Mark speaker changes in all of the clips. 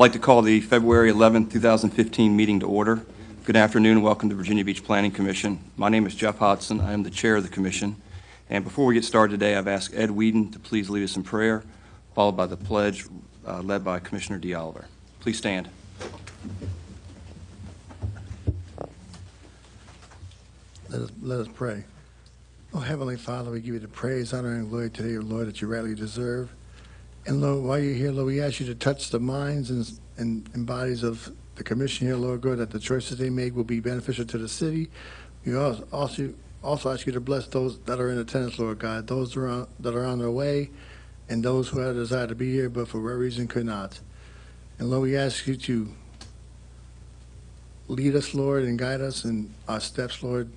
Speaker 1: like to call the February 11th, 2015 meeting to order. Good afternoon and welcome to Virginia Beach Planning Commission. My name is Jeff Hodson. I am the chair of the commission. And before we get started today, I've asked Ed Whedon to please lead us in prayer, followed by the pledge led by Commissioner D. Oliver. Please stand.
Speaker 2: Let us pray. Oh, Heavenly Father, we give you the praise, honor, and glory today, Lord, that you rightly deserve. And Lord, while you're here, Lord, we ask you to touch the minds and bodies of the commission here, Lord God, that the choices they make will be beneficial to the city. We also ask you to bless those that are in attendance, Lord God, those that are on their way, and those who have a desire to be here but for whatever reason could not. And Lord, we ask you to lead us, Lord, and guide us in our steps, Lord,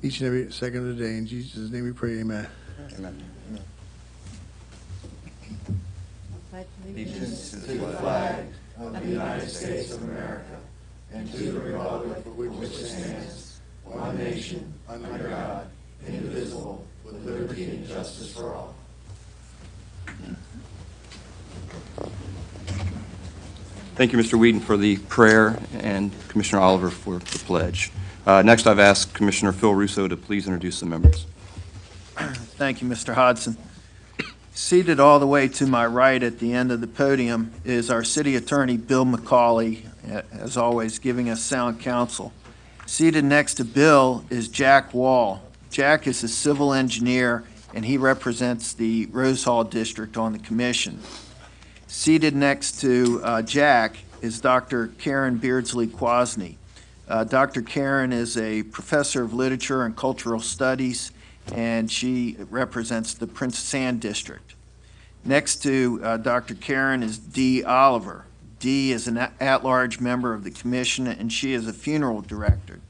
Speaker 2: each and every second of the day. In Jesus' name we pray, amen.
Speaker 1: Amen.
Speaker 3: Allegiance to the flag of the United States of America and to the republic for which it stands, one nation, under God, indivisible, with liberty and justice for all.
Speaker 1: Thank you, Mr. Whedon, for the prayer, and Commissioner Oliver for the pledge. Next, I've asked Commissioner Phil Russo to please introduce the members.
Speaker 4: Thank you, Mr. Hodson. Seated all the way to my right at the end of the podium is our City Attorney, Bill McCauley, as always, giving us sound counsel. Seated next to Bill is Jack Wall. Jack is a civil engineer, and he represents the Rose Hall District on the commission. Seated next to Jack is Dr. Karen Beardsley-Kwasny. Dr. Karen is a professor of literature and cultural studies, and she represents the Princess Anne District. Next to Dr. Karen is Dee Oliver. Dee is an at-large member of the commission, and she is a funeral director.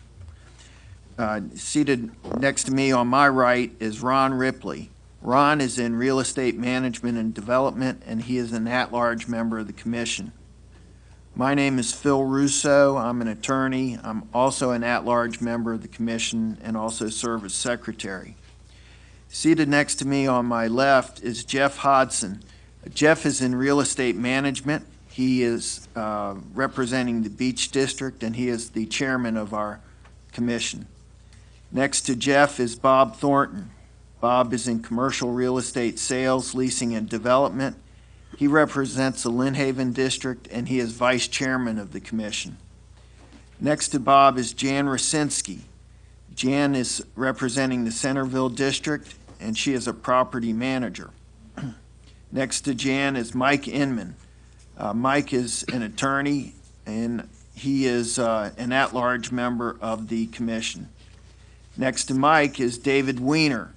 Speaker 4: Seated next to me on my right is Ron Ripley. Ron is in real estate management and development, and he is an at-large member of the commission. My name is Phil Russo. I'm an attorney. I'm also an at-large member of the commission and also serve as secretary. Seated next to me on my left is Jeff Hodson. Jeff is in real estate management. He is representing the Beach District, and he is the chairman of our commission. Next to Jeff is Bob Thornton. Bob is in commercial real estate sales, leasing, and development. He represents the Lynn Haven District, and he is vice chairman of the commission. Next to Bob is Jan Rosinski. Jan is representing the Centerville District, and she is a property manager. Next to Jan is Mike Inman. Mike is an attorney, and he is an at-large member of the commission. Next to Mike is David Weiner.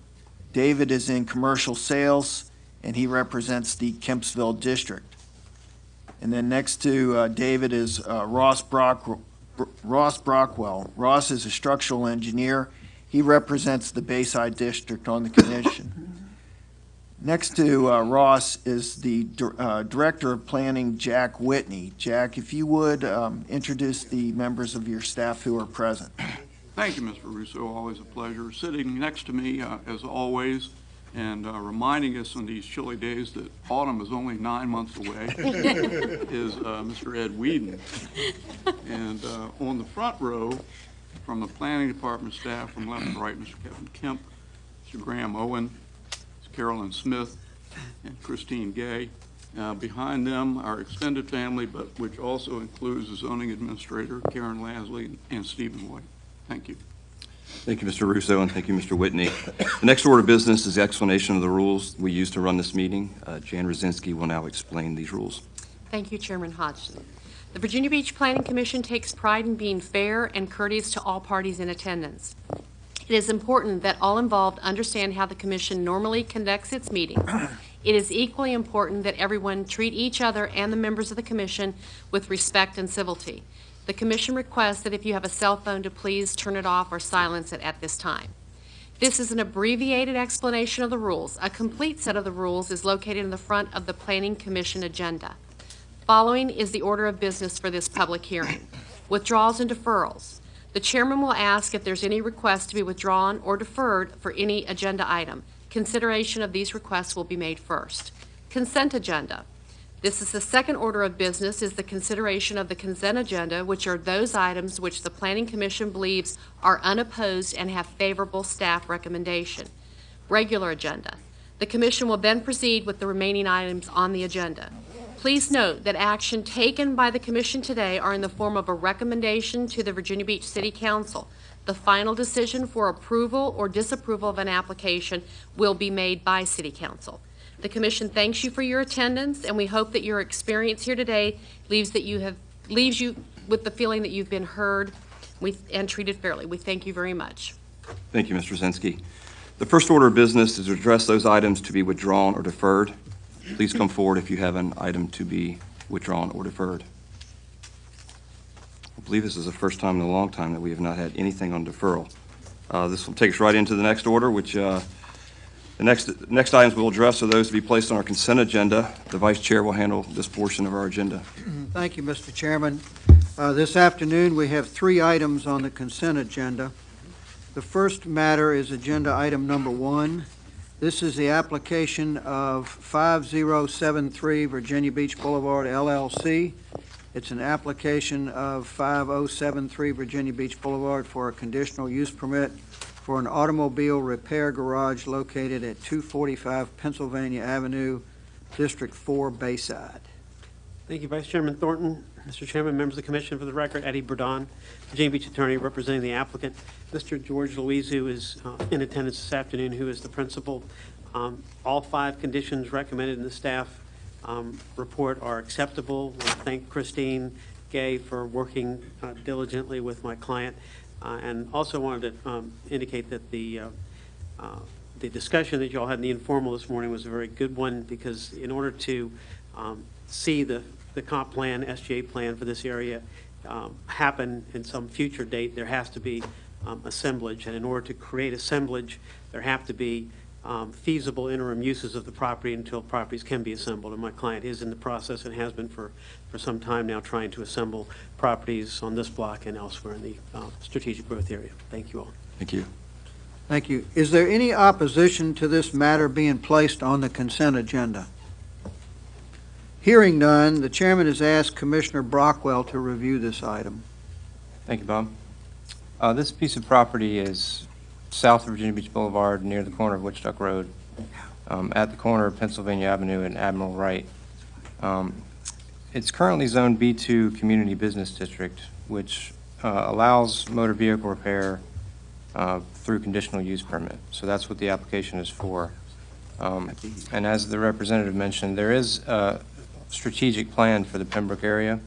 Speaker 4: David is in commercial sales, and he represents the Kempsville District. And then next to David is Ross Brockwell. Ross is a structural engineer. He represents the Bayside District on the commission. Next to Ross is the Director of Planning, Jack Whitney. Jack, if you would introduce the members of your staff who are present.
Speaker 5: Thank you, Mr. Russo. Always a pleasure. Sitting next to me, as always, and reminding us on these chilly days that autumn is only 9 months away, is Mr. Ed Whedon. And on the front row, from the planning department staff, from left to right, Mr. Kevin Kemp, Mr. Graham Owen, Ms. Carolyn Smith, and Christine Gay. Behind them, our extended family, but which also includes the zoning administrator, Karen Lasley, and Stephen White. Thank you.
Speaker 1: Thank you, Mr. Russo, and thank you, Mr. Whitney. The next order of business is the explanation of the rules we use to run this meeting. Jan Rosinski will now explain these rules.
Speaker 6: Thank you, Chairman Hodgson. The Virginia Beach Planning Commission takes pride in being fair and courteous to all parties in attendance. It is important that all involved understand how the Commission normally conducts its meetings. It is equally important that everyone treat each other and the members of the Commission with respect and civility. The Commission requests that if you have a cell phone to please turn it off or silence it at this time. This is an abbreviated explanation of the rules. A complete set of the rules is located in the front of the Planning Commission agenda. Following is the order of business for this public hearing. Withdrawals and deferrals. The chairman will ask if there's any request to be withdrawn or deferred for any agenda item. Consideration of these requests will be made first. Consent agenda. This is the second order of business, is the consideration of the consent agenda, which are those items which the Planning Commission believes are unopposed and have favorable staff recommendation. Regular agenda. The Commission will then proceed with the remaining items on the agenda. Please note that action taken by the Commission today are in the form of a recommendation to the Virginia Beach City Council. The final decision for approval or disapproval of an application will be made by City Council. The Commission thanks you for your attendance, and we hope that your experience here today leaves you with the feeling that you've been heard and treated fairly. We thank you very much.
Speaker 1: Thank you, Mr. Zinsky. The first order of business is to address those items to be withdrawn or deferred. Please come forward if you have an item to be withdrawn or deferred. I believe this is the first time in a long time that we have not had anything on deferral. This will take us right into the next order, which the next items we'll address are those to be placed on our consent agenda. The Vice Chair will handle this portion of our agenda.
Speaker 7: Thank you, Mr. Chairman. This afternoon, we have 3 items on the consent agenda. The first matter is agenda item number 1. This is the application of 5073 Virginia Beach Boulevard LLC. It's an application of 5073 Virginia Beach Boulevard for a conditional use permit for an automobile repair garage located at 245 Pennsylvania Avenue, District 4, Bayside.
Speaker 8: Thank you, Vice Chairman Thornton. Mr. Chairman, members of the Commission, for the record, Eddie Burdon, Virginia Beach attorney representing the applicant. Mr. George Louise, who is in attendance this afternoon, who is the principal. All 5 conditions recommended in the staff report are acceptable. I thank Christine Gay for working diligently with my client. And also wanted to indicate that the discussion that you all had in the informal this morning was a very good one, because in order to see the comp plan, SGA plan for this area happen in some future date, there has to be assemblage. And in order to create assemblage, there have to be feasible interim uses of the property until properties can be assembled. And my client is in the process and has been for some time now, trying to assemble properties on this block and elsewhere in the strategic growth area. Thank you all.
Speaker 1: Thank you.
Speaker 7: Thank you. Is there any opposition to this matter being placed on the consent agenda? Hearing none, the chairman has asked Commissioner Brockwell to review this item.
Speaker 9: Thank you, Bob. This piece of property is south of Virginia Beach Boulevard, near the corner of Wichita Road, at the corner of Pennsylvania Avenue and Admiral Wright. It's currently zoned B2 Community Business District, which allows motor vehicle repair through conditional use permit. So that's what the application is for. And as the representative mentioned, there is a strategic plan for the Pembroke area,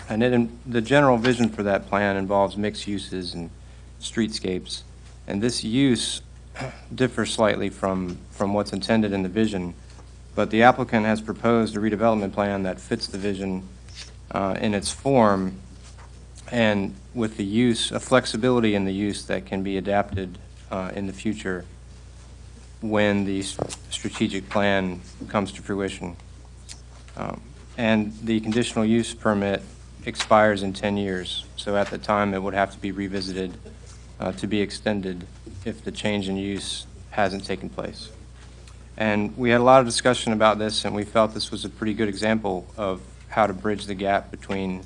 Speaker 9: and the general vision for that plan involves mixed uses and streetscapes. And this use differs slightly from what's intended in the vision, but the applicant has proposed a redevelopment plan that fits the vision in its form, and with the use, a flexibility in the use that can be adapted in the future when the strategic plan comes to fruition. And the conditional use permit expires in 10 years, so at the time it would have to be revisited to be extended if the change in use hasn't taken place. And we had a lot of discussion about this, and we felt this was a pretty good example of how to bridge the gap between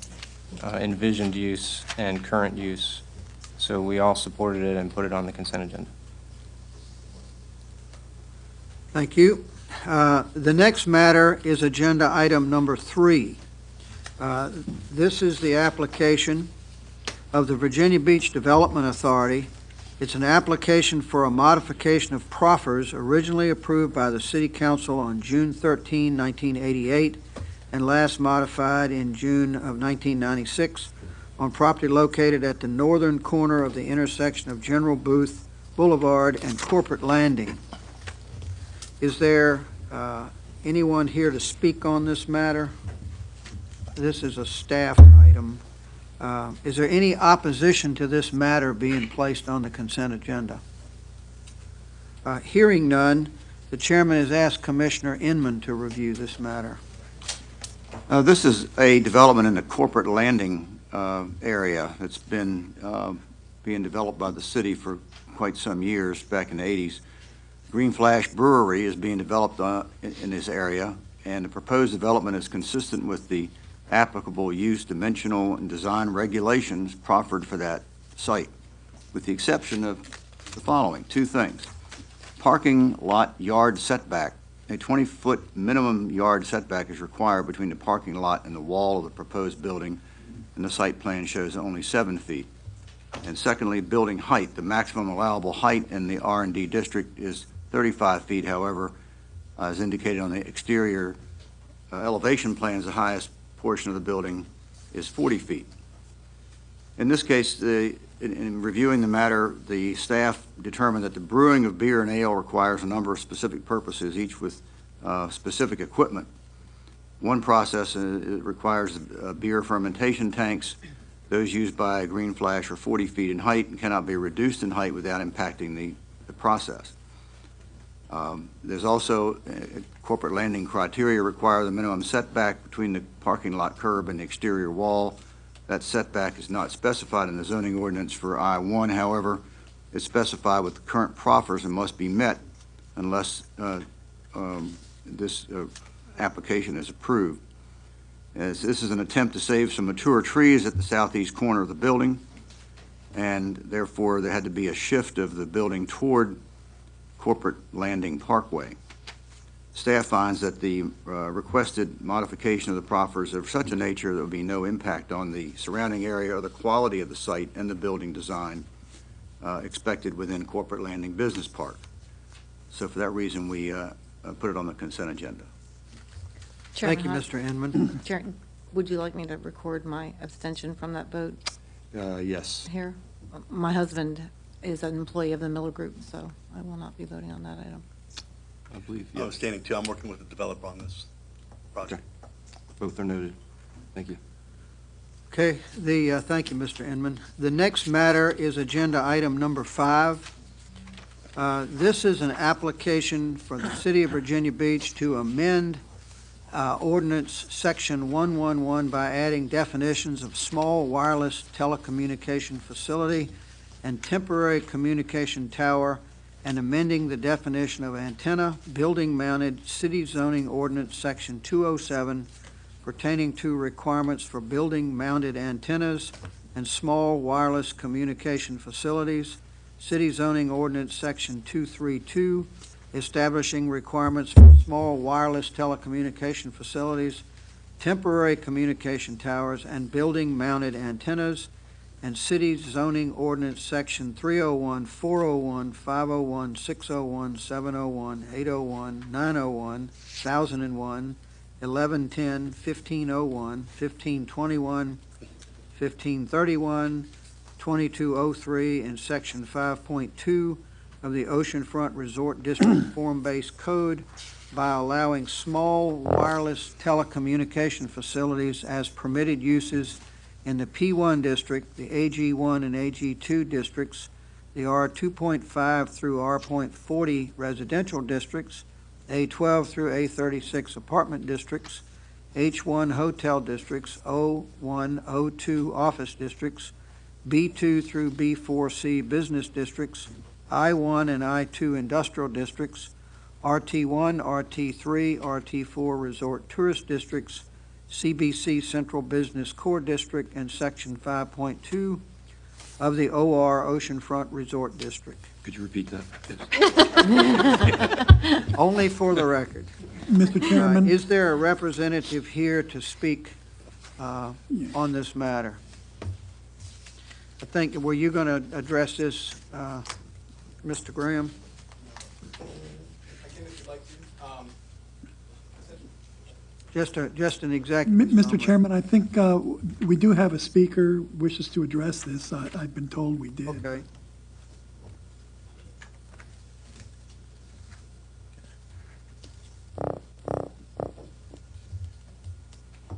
Speaker 9: envisioned use and current use. So we all supported it and put it on the consent agenda.
Speaker 7: Thank you. The next matter is agenda item number 3. This is the application of the Virginia Beach Development Authority. It's an application for a modification of proffers originally approved by the City Council on June 13, 1988, and last modified in June of 1996 on property located at the northern corner of the intersection of General Booth Boulevard and Corporate Landing. Is there anyone here to speak on this matter? This is a staff item. Is there any opposition to this matter being placed on the consent agenda? Hearing none, the chairman has asked Commissioner Inman to review this matter.
Speaker 10: This is a development in the Corporate Landing area. It's been being developed by the city for quite some years, back in the 80s. Green Flash Brewery is being developed in this area, and the proposed development is consistent with the applicable use, dimensional, and design regulations proffered for that site, with the exception of the following, two things. Parking lot yard setback. A 20-foot minimum yard setback is required between the parking lot and the wall of the proposed building, and the site plan shows only 7 feet. And secondly, building height. The maximum allowable height in the R&D district is 35 feet. However, as indicated on the exterior elevation plans, the highest portion of the building is 40 feet. In this case, in reviewing the matter, the staff determined that the brewing of beer and ale requires a number of specific purposes, each with specific equipment. One process requires beer fermentation tanks. Those used by Green Flash are 40 feet in height and cannot be reduced in height without impacting the process. There's also corporate landing criteria require the minimum setback between the parking lot curb and the exterior wall. That setback is not specified in the zoning ordinance for I-1. However, it's specified with the current proffers and must be met unless this application is approved. As this is an attempt to save some mature trees at the southeast corner of the building, and therefore there had to be a shift of the building toward Corporate Landing Parkway. Staff finds that the requested modification of the proffers are of such a nature there will be no impact on the surrounding area or the quality of the site and the building design expected within Corporate Landing Business Park. So for that reason, we put it on the consent agenda.
Speaker 7: Thank you, Mr. Inman.
Speaker 11: Chairman, would you like me to record my abstention from that vote
Speaker 1: Yes.
Speaker 11: here? My husband is an employee of the Miller Group, so I will not be voting on that item.
Speaker 1: I believe,
Speaker 12: I'm standing too. I'm working with the developer on this project.
Speaker 1: both are noted. Thank you.
Speaker 7: Okay, thank you, Mr. Inman. The next matter is agenda item number 5. This is an application for the City of Virginia Beach to amend ordinance section 111 by adding definitions of small wireless telecommunication facility and temporary communication tower, and amending the definition of antenna, building-mounted city zoning ordinance section 207 pertaining to requirements for building-mounted antennas and small wireless communication facilities, city zoning ordinance section 232 establishing requirements for small wireless telecommunication facilities, temporary communication towers, and building-mounted antennas, and city zoning ordinance section 301, 401, 501, 601, 701, 801, 901, 1001, 1110, 1501, 1521, 1531, 2203, and section 5.2 of the Oceanfront Resort District Form-Based Code by allowing small wireless telecommunication facilities as permitted uses in the P1 district, the AG1 and AG2 districts, the R2.5 through R.40 residential districts, A12 through A36 apartment districts, H1 hotel districts, O1, O2 office districts, B2 through B4C business districts, I1 and I2 industrial districts, RT1, RT3, RT4 resort tourist districts, CBC Central Business Core District, and Section 5.2 of the OR Oceanfront Resort District.
Speaker 1: Could you repeat that?
Speaker 7: Only for the record.
Speaker 13: Mr. Chairman,
Speaker 7: Is there a representative here to speak on this matter? I think, were you going to address this, Mr. Graham? Just an executive.
Speaker 13: Mr. Chairman, I think we do have a speaker wishes to address this. I've been told we did.
Speaker 7: Okay.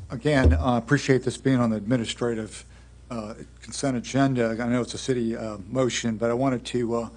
Speaker 14: Again, I appreciate this being on the administrative consent agenda. I know it's a city motion, but I wanted to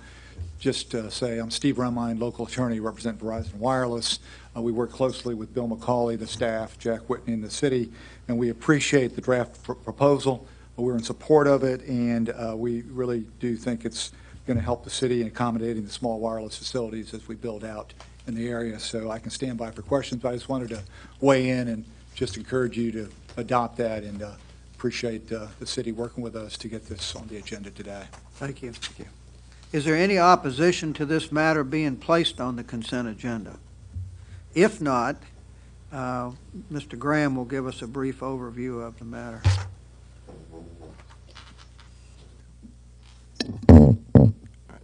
Speaker 14: just say I'm Steve Remine, local attorney, represent Verizon Wireless. We work closely with Bill McCauley, the staff, Jack Whitney, and the city, and we appreciate the draft proposal. We're in support of it, and we really do think it's going to help the city in accommodating the small wireless facilities as we build out in the area, so I can stand by for questions. But I just wanted to weigh in and just encourage you to adopt that, and appreciate the city working with us to get this on the agenda today.
Speaker 7: Thank you. Is there any opposition to this matter being placed on the consent agenda? If not, Mr. Graham will give us a brief overview of the matter.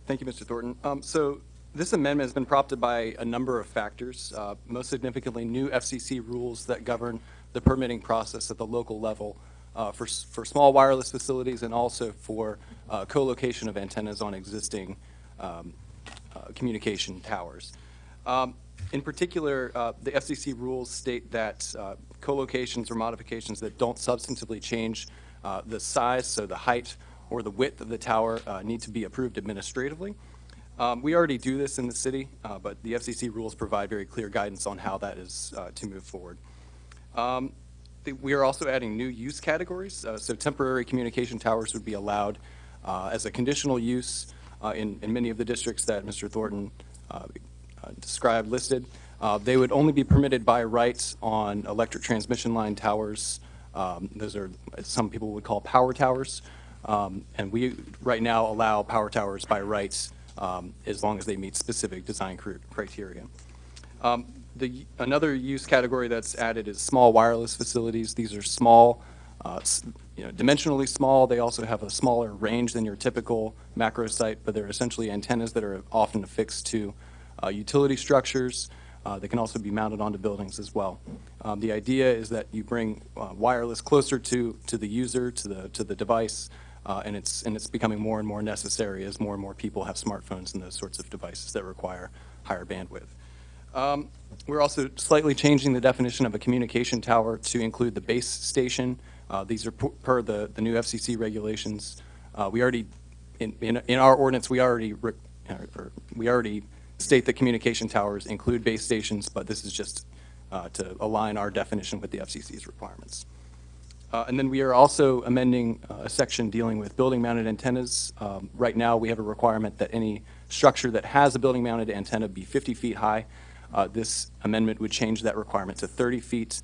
Speaker 15: Thank you, Mr. Thornton. So this amendment has been prompted by a number of factors, most significantly new FCC rules that govern the permitting process at the local level for small wireless facilities and also for co-location of antennas on existing communication towers. In particular, the FCC rules state that co-locations or modifications that don't substantively change the size, so the height or the width of the tower, need to be approved administratively. We already do this in the city, but the FCC rules provide very clear guidance on how that is to move forward. We are also adding new use categories, so temporary communication towers would be allowed as a conditional use in many of the districts that Mr. Thornton described, listed. They would only be permitted by right on electric transmission line towers. Those are, some people would call power towers. And we right now allow power towers by rights as long as they meet specific design criteria. Another use category that's added is small wireless facilities. These are small, dimensionally small. They also have a smaller range than your typical macro site, but they're essentially antennas that are often affixed to utility structures. They can also be mounted onto buildings as well. The idea is that you bring wireless closer to the user, to the device, and it's becoming more and more necessary as more and more people have smartphones and those sorts of devices that require higher bandwidth. We're also slightly changing the definition of a communication tower to include the base station. These are per the new FCC regulations. We already, in our ordinance, we already state that communication towers include base stations, but this is just to align our definition with the FCC's requirements. And then we are also amending a section dealing with building-mounted antennas. Right now, we have a requirement that any structure that has a building-mounted antenna be 50 feet high. This amendment would change that requirement to 30 feet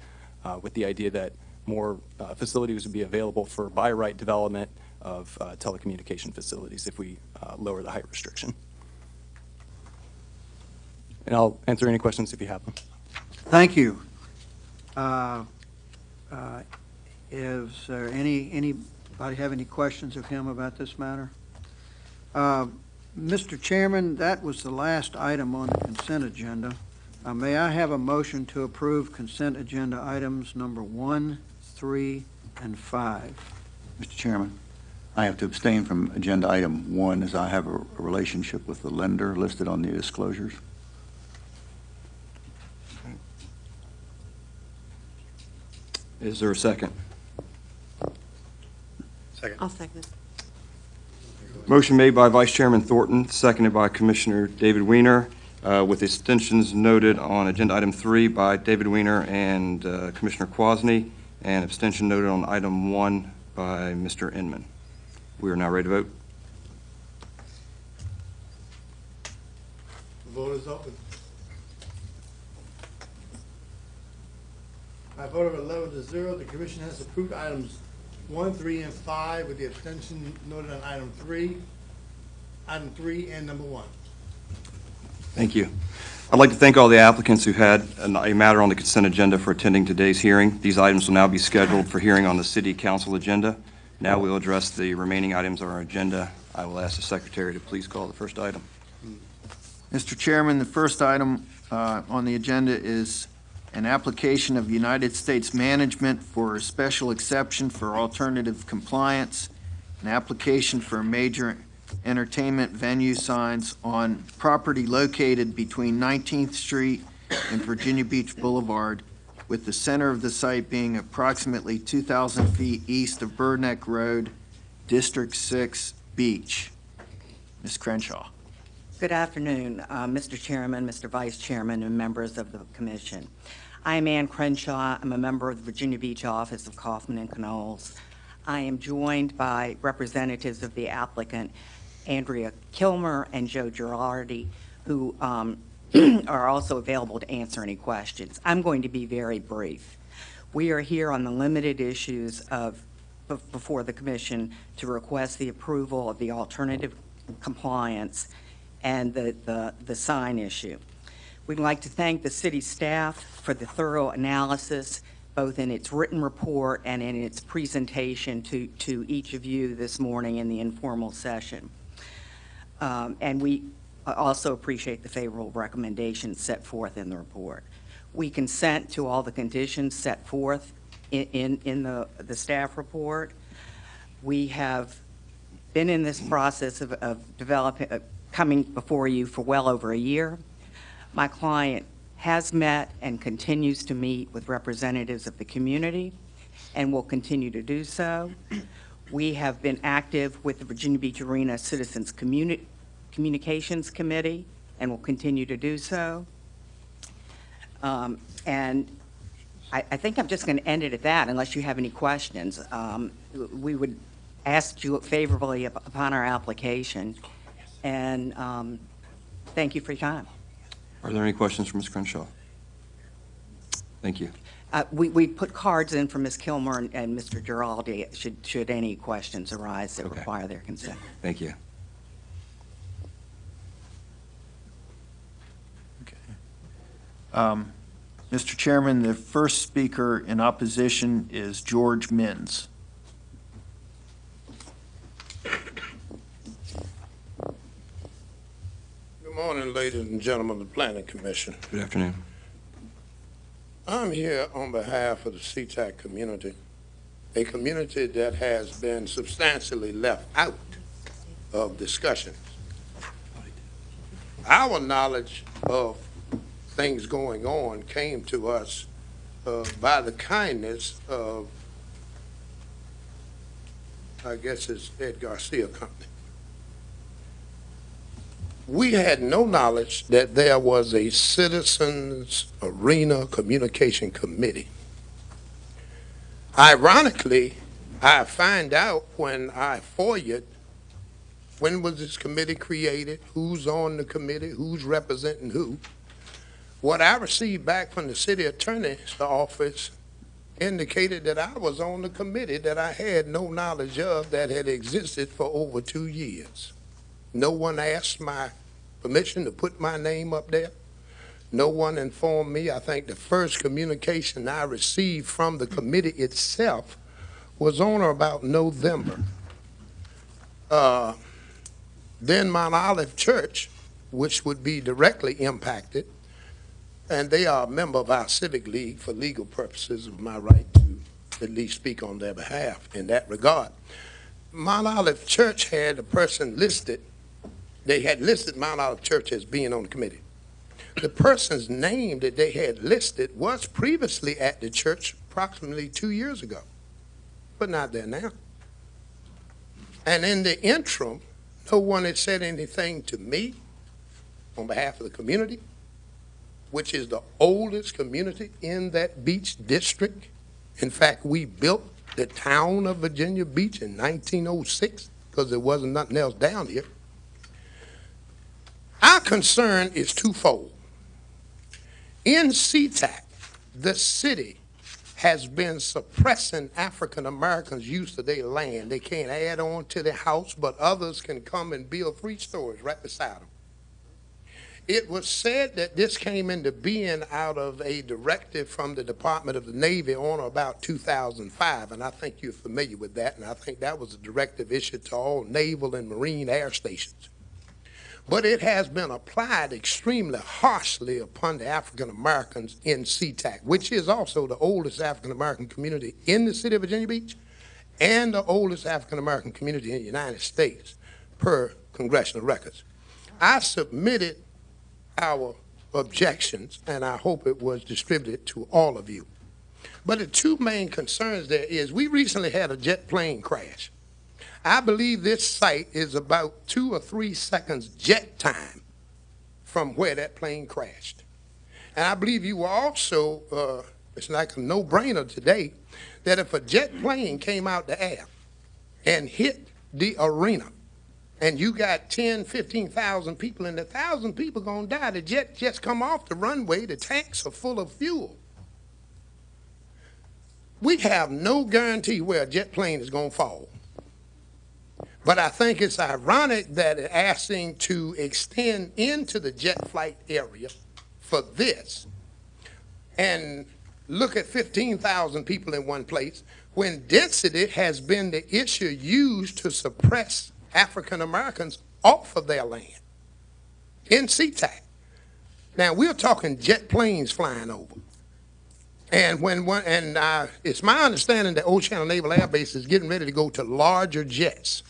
Speaker 15: with the idea that more facilities would be available for by right development of telecommunication facilities if we lower the height restriction. And I'll answer any questions if you have them.
Speaker 7: Thank you. Is there anybody have any questions of him about this matter? Mr. Chairman, that was the last item on the consent agenda. May I have a motion to approve consent agenda items number 1, 3, and 5?
Speaker 10: Mr. Chairman, I have to abstain from agenda item 1 as I have a relationship with the lender listed on the disclosures.
Speaker 1: Is there a second?
Speaker 12: Second.
Speaker 11: I'll second it.
Speaker 1: Motion made by Vice Chairman Thornton, seconded by Commissioner David Weiner, with extensions noted on agenda item 3 by David Weiner and Commissioner Quasny, and abstention noted on item 1 by Mr. Inman. We are now ready to vote.
Speaker 2: The vote is open. By a vote of 11-0, the commission has approved items 1, 3, and 5 with the abstention noted on item 3 and number 1.
Speaker 1: Thank you. I'd like to thank all the applicants who had a matter on the consent agenda for attending today's hearing. These items will now be scheduled for hearing on the City Council agenda. Now we'll address the remaining items on our agenda. I will ask the Secretary to please call the first item.
Speaker 4: Mr. Chairman, the first item on the agenda is an application of United States Management for a special exception for alternative compliance, an application for major entertainment venue signs on property located between 19th Street and Virginia Beach Boulevard, with the center of the site being approximately 2,000 feet east of Bird Neck Road, District 6, Beach. Ms. Crenshaw.
Speaker 16: Good afternoon, Mr. Chairman, Mr. Vice Chairman, and members of the Commission. I am Ann Crenshaw. I'm a member of the Virginia Beach office of Kaufman and Knowles. I am joined by representatives of the applicant, Andrea Kilmer and Joe Girardi, who are also available to answer any questions. I'm going to be very brief. We are here on the limited issues before the commission to request the approval of the alternative compliance and the sign issue. We'd like to thank the city staff for the thorough analysis, both in its written report and in its presentation to each of you this morning in the informal session. And we also appreciate the favorable recommendations set forth in the report. We consent to all the conditions set forth in the staff report. We have been in this process of developing, coming before you for well over a year. My client has met and continues to meet with representatives of the community and will continue to do so. We have been active with the Virginia Beach Arena Citizens Communications Committee and will continue to do so. And I think I'm just going to end it at that unless you have any questions. We would ask you favorably upon our application, and thank you for your time.
Speaker 1: Are there any questions for Ms. Crenshaw? Thank you.
Speaker 16: We put cards in for Ms. Kilmer and Mr. Giraldi should any questions arise that require their consent.
Speaker 1: Thank you.
Speaker 4: Mr. Chairman, the first speaker in opposition is George Minns.
Speaker 17: Good morning, ladies and gentlemen of the Planning Commission.
Speaker 1: Good afternoon.
Speaker 17: I'm here on behalf of the SeaTac community, a community that has been substantially left out of discussions. Our knowledge of things going on came to us by the kindness of, I guess it's Ed Garcia Company. We had no knowledge that there was a Citizens Arena Communication Committee. Ironically, I find out when I FOIA'd, when was this committee created, who's on the committee, who's representing who. What I received back from the city attorney's office indicated that I was on the committee that I had no knowledge of that had existed for over 2 years. No one asked my permission to put my name up there. No one informed me. I think the first communication I received from the committee itself was on or about November. Then Mount Olive Church, which would be directly impacted, and they are a member of our civic league for legal purposes of my right to at least speak on their behalf in that regard. Mount Olive Church had a person listed. They had listed Mount Olive Church as being on the committee. The person's name that they had listed was previously at the church approximately 2 years ago, but not there now. And in the interim, no one had said anything to me on behalf of the community, which is the oldest community in that beach district. In fact, we built the town of Virginia Beach in 1906 because there wasn't nothing else down here. Our concern is twofold. In SeaTac, the city has been suppressing African Americans' use of their land. They can't add on to the house, but others can come and build 3 stories right beside them. It was said that this came into being out of a directive from the Department of the Navy on or about 2005, and I think you're familiar with that, and I think that was a directive issued to all naval and marine air stations. But it has been applied extremely harshly upon the African Americans in SeaTac, which is also the oldest African American community in the city of Virginia Beach and the oldest African American community in the United States per congressional records. I submitted our objections, and I hope it was distributed to all of you. But the 2 main concerns there is we recently had a jet plane crash. I believe this site is about 2 or 3 seconds jet time from where that plane crashed. And I believe you also, it's like a no-brainer today, that if a jet plane came out the air and hit the arena and you got 10, 15,000 people, and 1,000 people gonna die. The jet just come off the runway, the tanks are full of fuel. We have no guarantee where a jet plane is gonna fall. But I think it's ironic that it asking to extend into the jet flight area for this, and look at 15,000 people in one place, when density has been the issue used to suppress African Americans off of their land in SeaTac. Now, we're talking jet planes flying over. And it's my understanding that Old Channel Naval Air Base is getting ready to go to larger jets.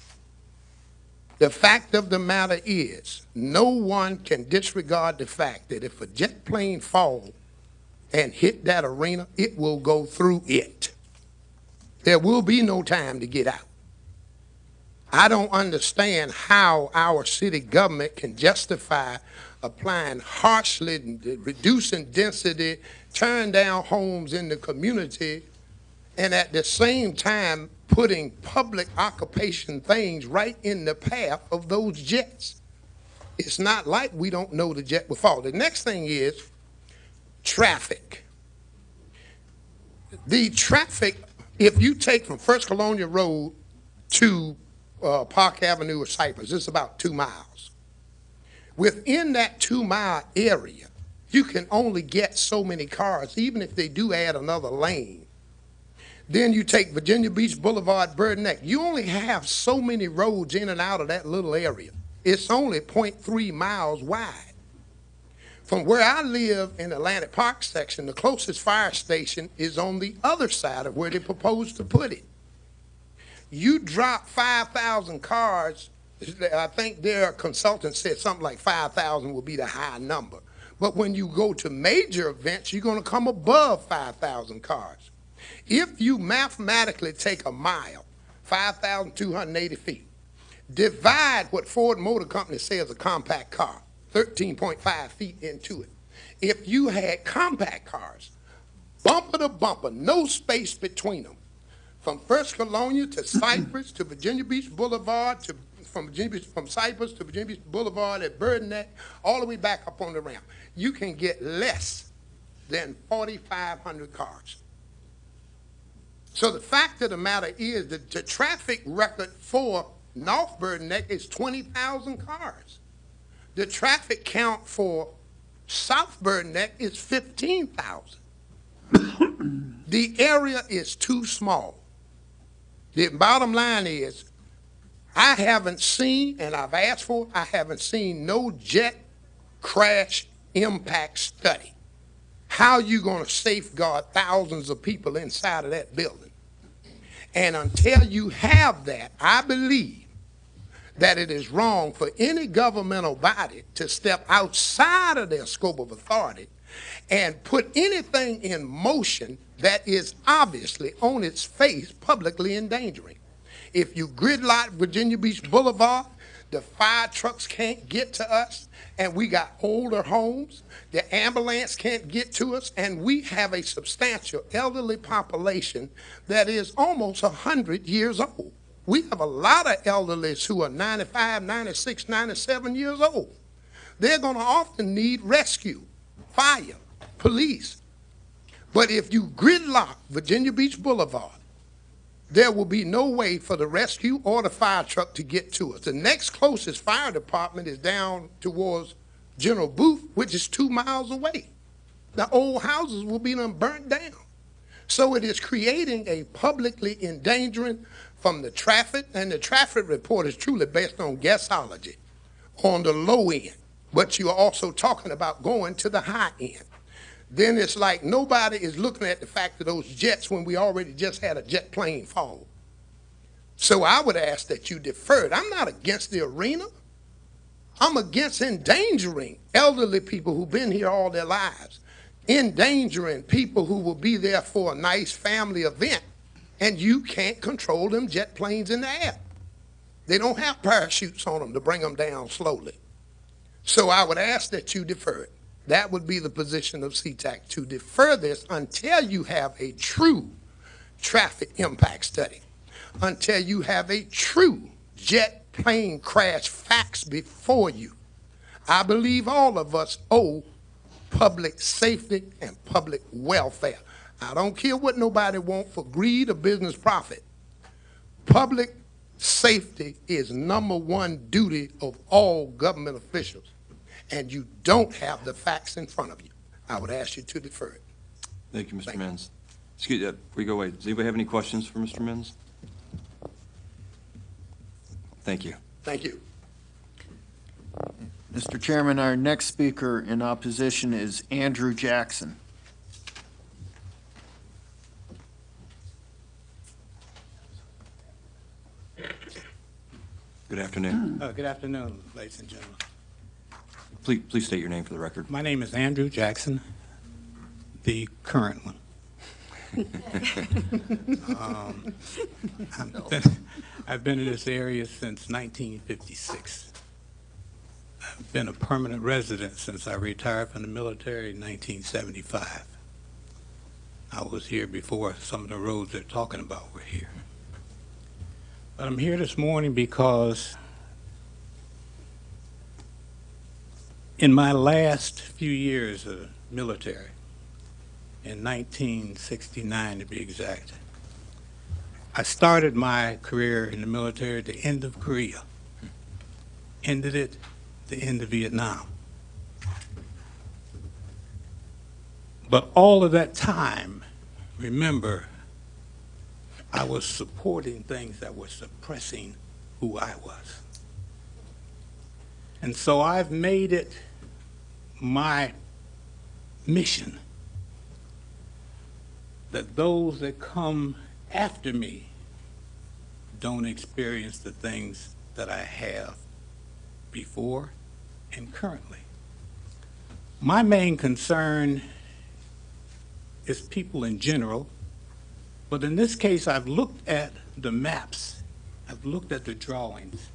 Speaker 17: The fact of the matter is, no one can disregard the fact that if a jet plane falls and hit that arena, it will go through it. There will be no time to get out. I don't understand how our city government can justify applying harshly, reducing density, tearing down homes in the community, and at the same time putting public occupation things right in the path of those jets. It's not like we don't know the jet will fall. The next thing is traffic. The traffic, if you take from First Colonial Road to Park Avenue or Cypress, it's about 2 miles. Within that 2-mile area, you can only get so many cars, even if they do add another lane. Then you take Virginia Beach Boulevard, Bird Neck. You only have so many roads in and out of that little area. It's only 0.3 miles wide. From where I live in Atlantic Park section, the closest fire station is on the other side of where they propose to put it. You drop 5,000 cars, I think their consultant said something like 5,000 will be the high number. But when you go to major events, you're going to come above 5,000 cars. If you mathematically take a mile, 5,280 feet, divide what Ford Motor Company says a compact car, 13.5 feet into it. If you had compact cars, bumper to bumper, no space between them, from First Colonial to Cypress to Virginia Beach Boulevard, from Cypress to Virginia Beach Boulevard at Bird Neck, all the way back up on the ramp, you can get less than 4,500 cars. So the fact of the matter is that the traffic record for North Bird Neck is 20,000 cars. The traffic count for South Bird Neck is 15,000. The area is too small. The bottom line is, I haven't seen, and I've asked for, I haven't seen no jet crash impact study. How are you going to safeguard thousands of people inside of that building? And until you have that, I believe that it is wrong for any governmental body to step outside of their scope of authority and put anything in motion that is obviously on its face publicly endangering. If you gridlock Virginia Beach Boulevard, the fire trucks can't get to us, and we got older homes. The ambulance can't get to us, and we have a substantial elderly population that is almost 100 years old. We have a lot of elderlies who are 95, 96, 97 years old. They're going to often need rescue, fire, police. But if you gridlock Virginia Beach Boulevard, there will be no way for the rescue or the fire truck to get to us. The next closest fire department is down towards General Booth, which is 2 miles away. The old houses will be burnt down. So it is creating a publicly endangering from the traffic, and the traffic report is truly based on guessology on the low end, but you are also talking about going to the high end. Then it's like nobody is looking at the fact of those jets when we already just had a jet plane fall. So I would ask that you defer it. I'm not against the arena. I'm against endangering elderly people who've been here all their lives, endangering people who will be there for a nice family event, and you can't control them jet planes in the air. They don't have parachutes on them to bring them down slowly. So I would ask that you defer it. That would be the position of SeaTac, to defer this until you have a true traffic impact study, until you have a true jet plane crash facts before you. I believe all of us owe public safety and public welfare. I don't care what nobody want for greed or business profit. Public safety is #1 duty of all government officials, and you don't have the facts in front of you. I would ask you to defer it.
Speaker 1: Thank you, Mr. Menz. Excuse me, before you go away, does anybody have any questions for Mr. Menz? Thank you.
Speaker 17: Thank you.
Speaker 4: Mr. Chairman, our next speaker in opposition is Andrew Jackson.
Speaker 1: Good afternoon.
Speaker 18: Good afternoon, ladies and gentlemen.
Speaker 1: Please state your name for the record.
Speaker 18: My name is Andrew Jackson, the current one. I've been in this area since 1956. I've been a permanent resident since I retired from the military in 1975. I was here before some of the roads they're talking about were here. But I'm here this morning because in my last few years of the military, in 1969 to be exact, I started my career in the military at the end of Korea, ended it at the end of Vietnam. But all of that time, remember, I was supporting things that were suppressing who I was. And so I've made it my mission that those that come after me don't experience the things that I have before and currently. My main concern is people in general, but in this case, I've looked at the maps, I've looked at the drawings,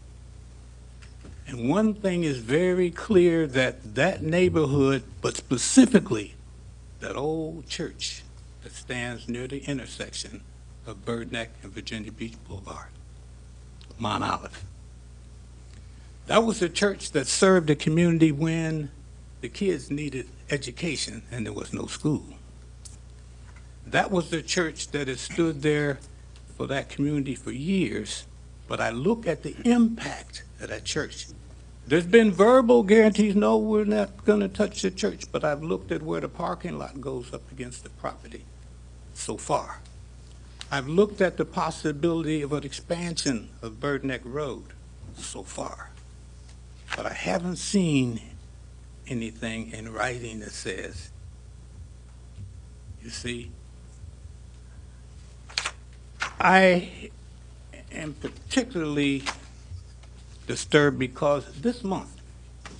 Speaker 18: and one thing is very clear, that that neighborhood, but specifically that old church that stands near the intersection of Bird Neck and Virginia Beach Boulevard, Mount Olive. That was the church that served the community when the kids needed education and there was no school. That was the church that has stood there for that community for years, but I look at the impact of that church. There's been verbal guarantees, no, we're not going to touch the church, but I've looked at where the parking lot goes up against the property so far. I've looked at the possibility of an expansion of Bird Neck Road so far, but I haven't seen anything in writing that says, you see, I am particularly disturbed because this month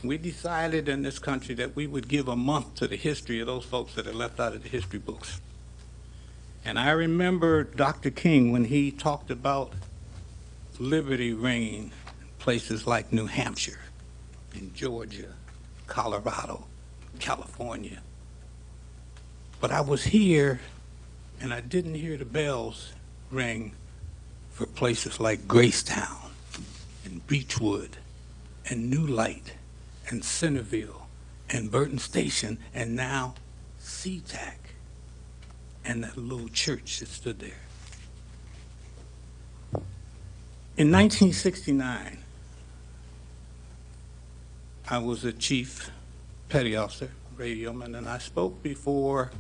Speaker 18: we decided in this country that we would give a month to the history of those folks that are left out of the history books. And I remember Dr. King when he talked about liberty ringing in places like New Hampshire, in Georgia, Colorado, California. But I was here and I didn't hear the bells ring for places like Gracetown and Beechwood and New Light and Centerville and Burton Station and now SeaTac and that little church that stood there. In 1969, I was a chief petty officer, radioman, and I spoke before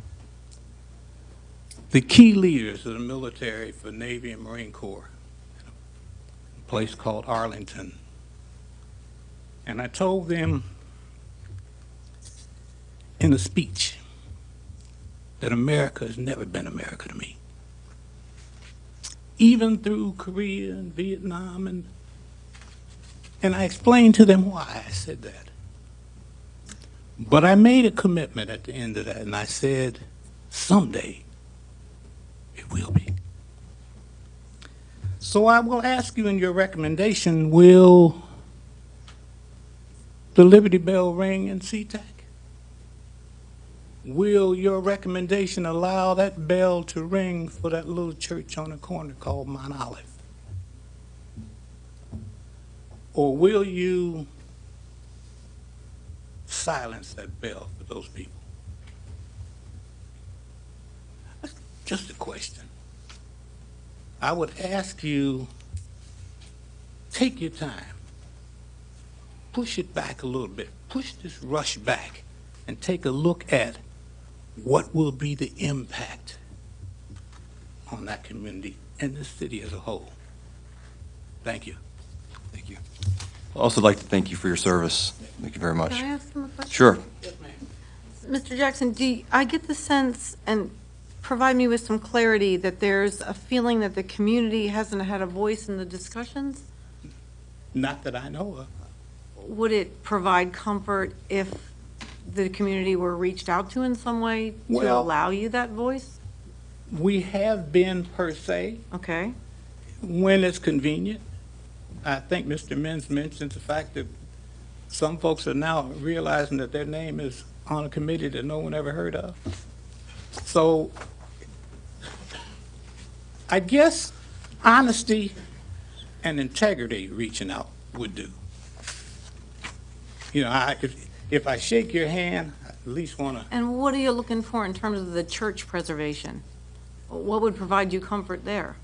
Speaker 18: the key leaders of the military for Navy and Marine Corps, a place called Arlington. And I told them in a speech that America has never been America to me. Even through Korea and Vietnam, and I explained to them why I said that. But I made a commitment at the end of that, and I said, someday it will be. So I will ask you in your recommendation, will the Liberty Bell ring in SeaTac? Will your recommendation allow that bell to ring for that little church on the corner called Mount Olive? Or will you silence that bell for those people? That's just a question. I would ask you, take your time. Push it back a little bit. Push this rush back and take a look at what will be the impact on that community and the city as a whole. Thank you.
Speaker 1: Thank you. I'd also like to thank you for your service. Thank you very much.
Speaker 11: Can I ask him a question?
Speaker 1: Sure.
Speaker 11: Mr. Jackson, I get the sense, and provide me with some clarity, that there's a feeling that the community hasn't had a voice in the discussions?
Speaker 18: Not that I know of.
Speaker 11: Would it provide comfort if the community were reached out to in some way to
Speaker 18: Well-
Speaker 11: allow you that voice?
Speaker 18: We have been, per se,
Speaker 11: Okay.
Speaker 18: when it's convenient. I think Mr. Mins mentioned the fact that some folks are now realizing that their name is on a committee that no one ever heard of. So I guess honesty and integrity reaching out would do. You know, if I shake your hand, I at least want to.
Speaker 11: And what are you looking for in terms of the church preservation? What would provide you comfort there?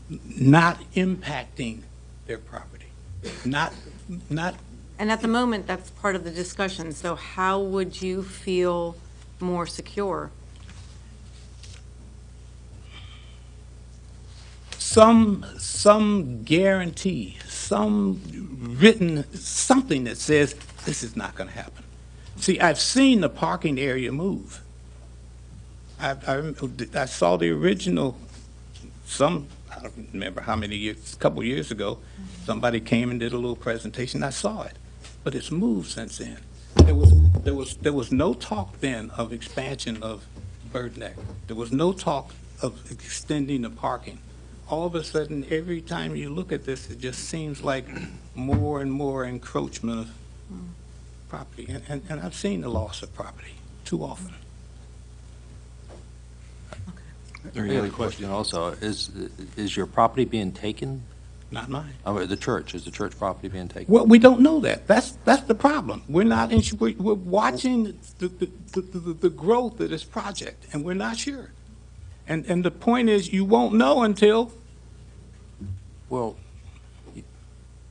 Speaker 18: Not impacting their property, not.
Speaker 11: And at the moment, that's part of the discussion, so how would you feel more secure?
Speaker 18: Some guarantee, some written, something that says this is not going to happen. See, I've seen the parking area move. I saw the original, I don't remember how many years, a couple years ago, somebody came and did a little presentation. I saw it, but it's moved since then. There was no talk then of expansion of Bird Neck. There was no talk of extending the parking. All of a sudden, every time you look at this, it just seems like more and more encroachment of property. And I've seen the loss of property too often.
Speaker 1: There
Speaker 19: I
Speaker 1: you
Speaker 19: have
Speaker 1: go.
Speaker 19: a question also. Is your property being taken?
Speaker 18: Not mine.
Speaker 19: Oh, the church, is the church property being taken?
Speaker 18: Well, we don't know that. That's the problem. We're not, we're watching the growth of this project, and we're not sure. And the point is, you won't know until.
Speaker 19: Well,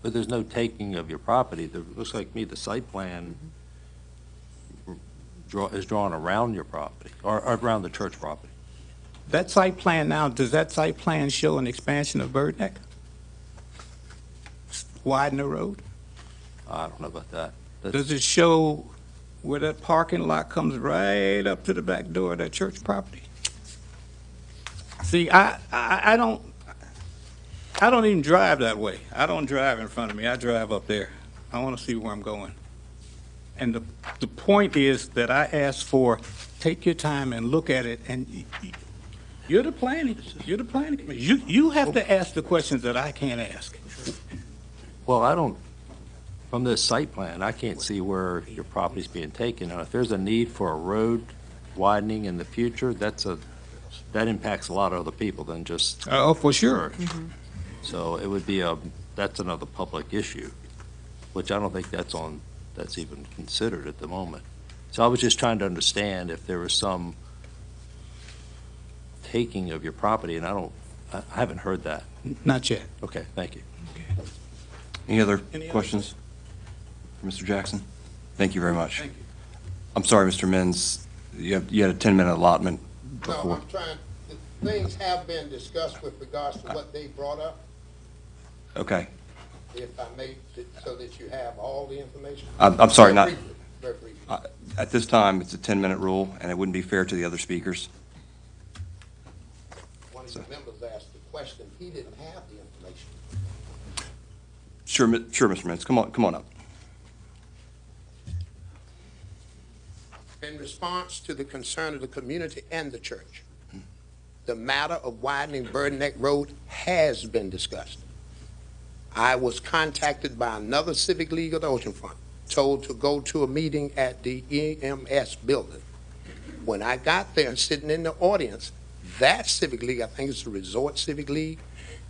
Speaker 19: but there's no taking of your property. It looks like me, the site plan is drawn around your property, or around the church property.
Speaker 18: That site plan now, does that site plan show an expansion of Bird Neck? Widen the road?
Speaker 19: I don't know about that.
Speaker 18: Does it show where that parking lot comes right up to the back door of that church property? See, I don't even drive that way. I don't drive in front of me. I drive up there. I want to see where I'm going. And the point is that I asked for, take your time and look at it, and you're the planning commission. You have to ask the questions that I can't ask.
Speaker 19: Well, from this site plan, I can't see where your property's being taken. Now, if there's a need for a road widening in the future, that impacts a lot of other people than just.
Speaker 18: Oh, for sure.
Speaker 11: Mm-hmm.
Speaker 19: So it would be that's another public issue, which I don't think that's even considered at the moment. So I was just trying to understand if there was some taking of your property, and I haven't heard that.
Speaker 18: Not yet.
Speaker 19: Okay, thank you.
Speaker 1: Any other questions for Mr. Jackson? Thank you very much.
Speaker 18: Thank you.
Speaker 1: I'm sorry, Mr. Mins, you had a 10-minute allotment
Speaker 17: No,
Speaker 1: before.
Speaker 17: I'm trying, things have been discussed with regards to what they brought up,
Speaker 1: Okay.
Speaker 17: if I may, so that you have all the information.
Speaker 1: I'm sorry, not,
Speaker 17: Very briefly.
Speaker 1: at this time, it's a 10-minute rule, and it wouldn't be fair to the other speakers.
Speaker 17: One of the members asked the question, he didn't have the information.
Speaker 1: Sure, Mr. Mins, come on up.
Speaker 17: In response to the concern of the community and the church, the matter of widening Bird Neck Road has been discussed. I was contacted by another Civic League of the Oceanfront, told to go to a meeting at the EMS building. When I got there, sitting in the audience, that Civic League, I think it's the Resort Civic League,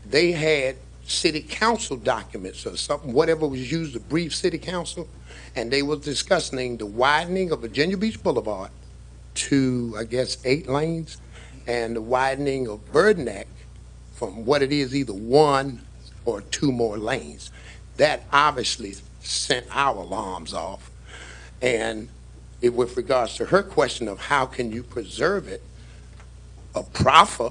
Speaker 17: they had city council documents or something, whatever was used to brief city council, and they were discussing the widening of Virginia Beach Boulevard to, I guess, 8 lanes, and the widening of Bird Neck from what it is, either 1 or 2 more lanes. That obviously sent our alarms off. And with regards to her question of how can you preserve it, a proffer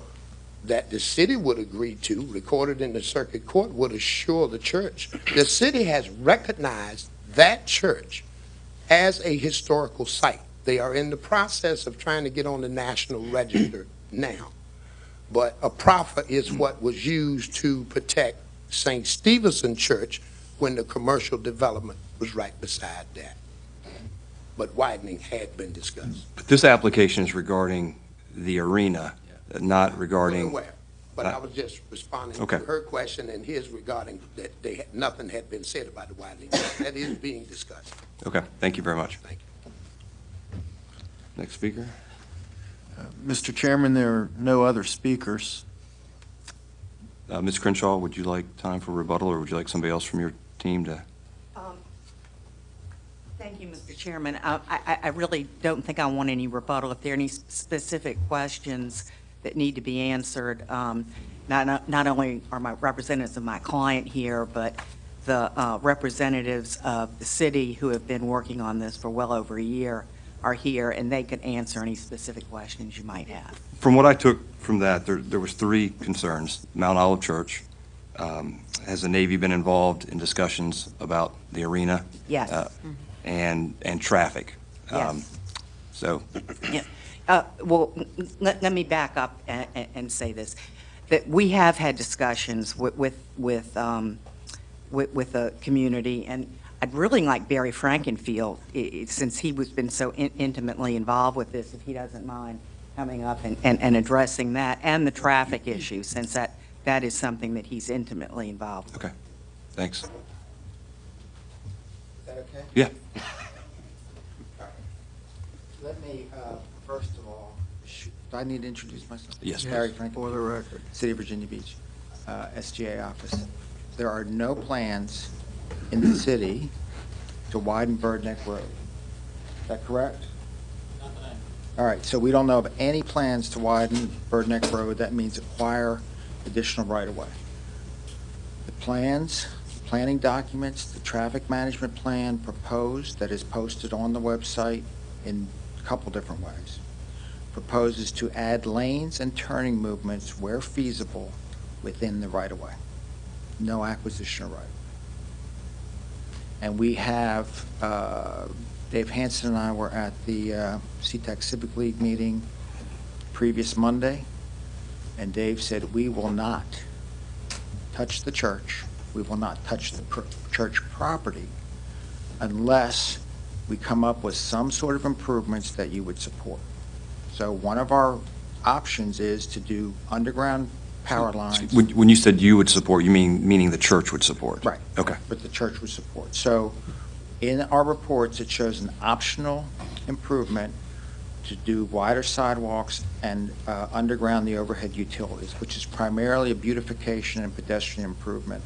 Speaker 17: that the city would agree to, recorded in the circuit court, would assure the church. The city has recognized that church as a historical site. They are in the process of trying to get on the National Register now. But a proffer is what was used to protect St. Stephenson Church when the commercial development was right beside that. But widening had been discussed.
Speaker 1: But this application is regarding the arena, not regarding...
Speaker 17: I'm aware, but I was just responding
Speaker 1: Okay.
Speaker 17: to her question and his regarding that nothing had been said about the widening. That is being discussed.
Speaker 1: Okay, thank you very much.
Speaker 17: Thank you.
Speaker 1: Next speaker.
Speaker 4: Mr. Chairman, there are no other speakers.
Speaker 1: Ms. Crenshaw, would you like time for rebuttal, or would you like somebody else from your team to?
Speaker 16: Thank you, Mr. Chairman. I really don't think I want any rebuttal. If there are any specific questions that need to be answered, not only are my representatives of my client here, but the representatives of the city who have been working on this for well over a year are here, and they can answer any specific questions you might have.
Speaker 1: From what I took from that, there was 3 concerns. Mount Olive Church. Has the Navy been involved in discussions about the arena?
Speaker 16: Yes.
Speaker 1: And traffic?
Speaker 16: Yes.
Speaker 1: So.
Speaker 16: Yeah. Well, let me back up and say this, that we have had discussions with the community, and I'd really like Barry Frankenfield, since he was been so intimately involved with this, if he doesn't mind coming up and addressing that, and the traffic issue, since that is something that he's intimately involved with.
Speaker 1: Okay, thanks.
Speaker 4: Is that okay?
Speaker 1: Yeah.
Speaker 4: Let me, first of all, do I need to introduce myself?
Speaker 1: Yes.
Speaker 4: Barry Frank. For the record. City of Virginia Beach, SGA office. There are no plans in the city to widen Bird Neck Road. Is that correct? All right, so we don't know of any plans to widen Bird Neck Road. That means acquire additional right-of-way. The plans, planning documents, the traffic management plan proposed that is posted on the website in a couple different ways, proposes to add lanes and turning movements where feasible within the right-of-way. No acquisition of right-of-way. And we have, Dave Hansen and I were at the CTEC Civic League meeting previous Monday, and Dave said, we will not touch the church, we will not touch the church property unless we come up with some sort of improvements that you would support. So one of our options is to do underground power lines.
Speaker 1: When you said you would support, you meaning the church would support?
Speaker 4: Right.
Speaker 1: Okay.
Speaker 4: But the church would support. So in our reports, it shows an optional improvement to do wider sidewalks and underground the overhead utilities, which is primarily a beautification and pedestrian improvement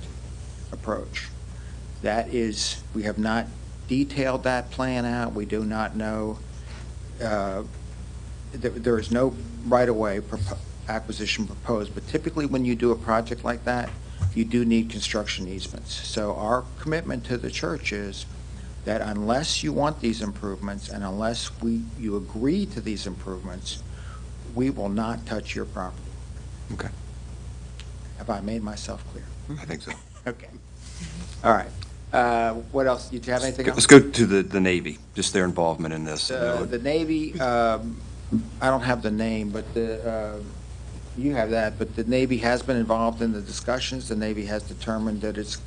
Speaker 4: approach. That is, we have not detailed that plan out. We do not know, there is no right-of-way acquisition proposed, but typically when you do a project like that, you do need construction easements. So our commitment to the church is that unless you want these improvements and unless you agree to these improvements, we will not touch your property.
Speaker 1: Okay.
Speaker 4: Have I made myself clear?
Speaker 1: I think so.
Speaker 4: Okay. All right. What else? Did you have anything else?
Speaker 1: Let's go to the Navy, just their involvement in this.
Speaker 4: The Navy, I don't have the name, but you have that, but the Navy has been involved in the discussions. The Navy has determined that it's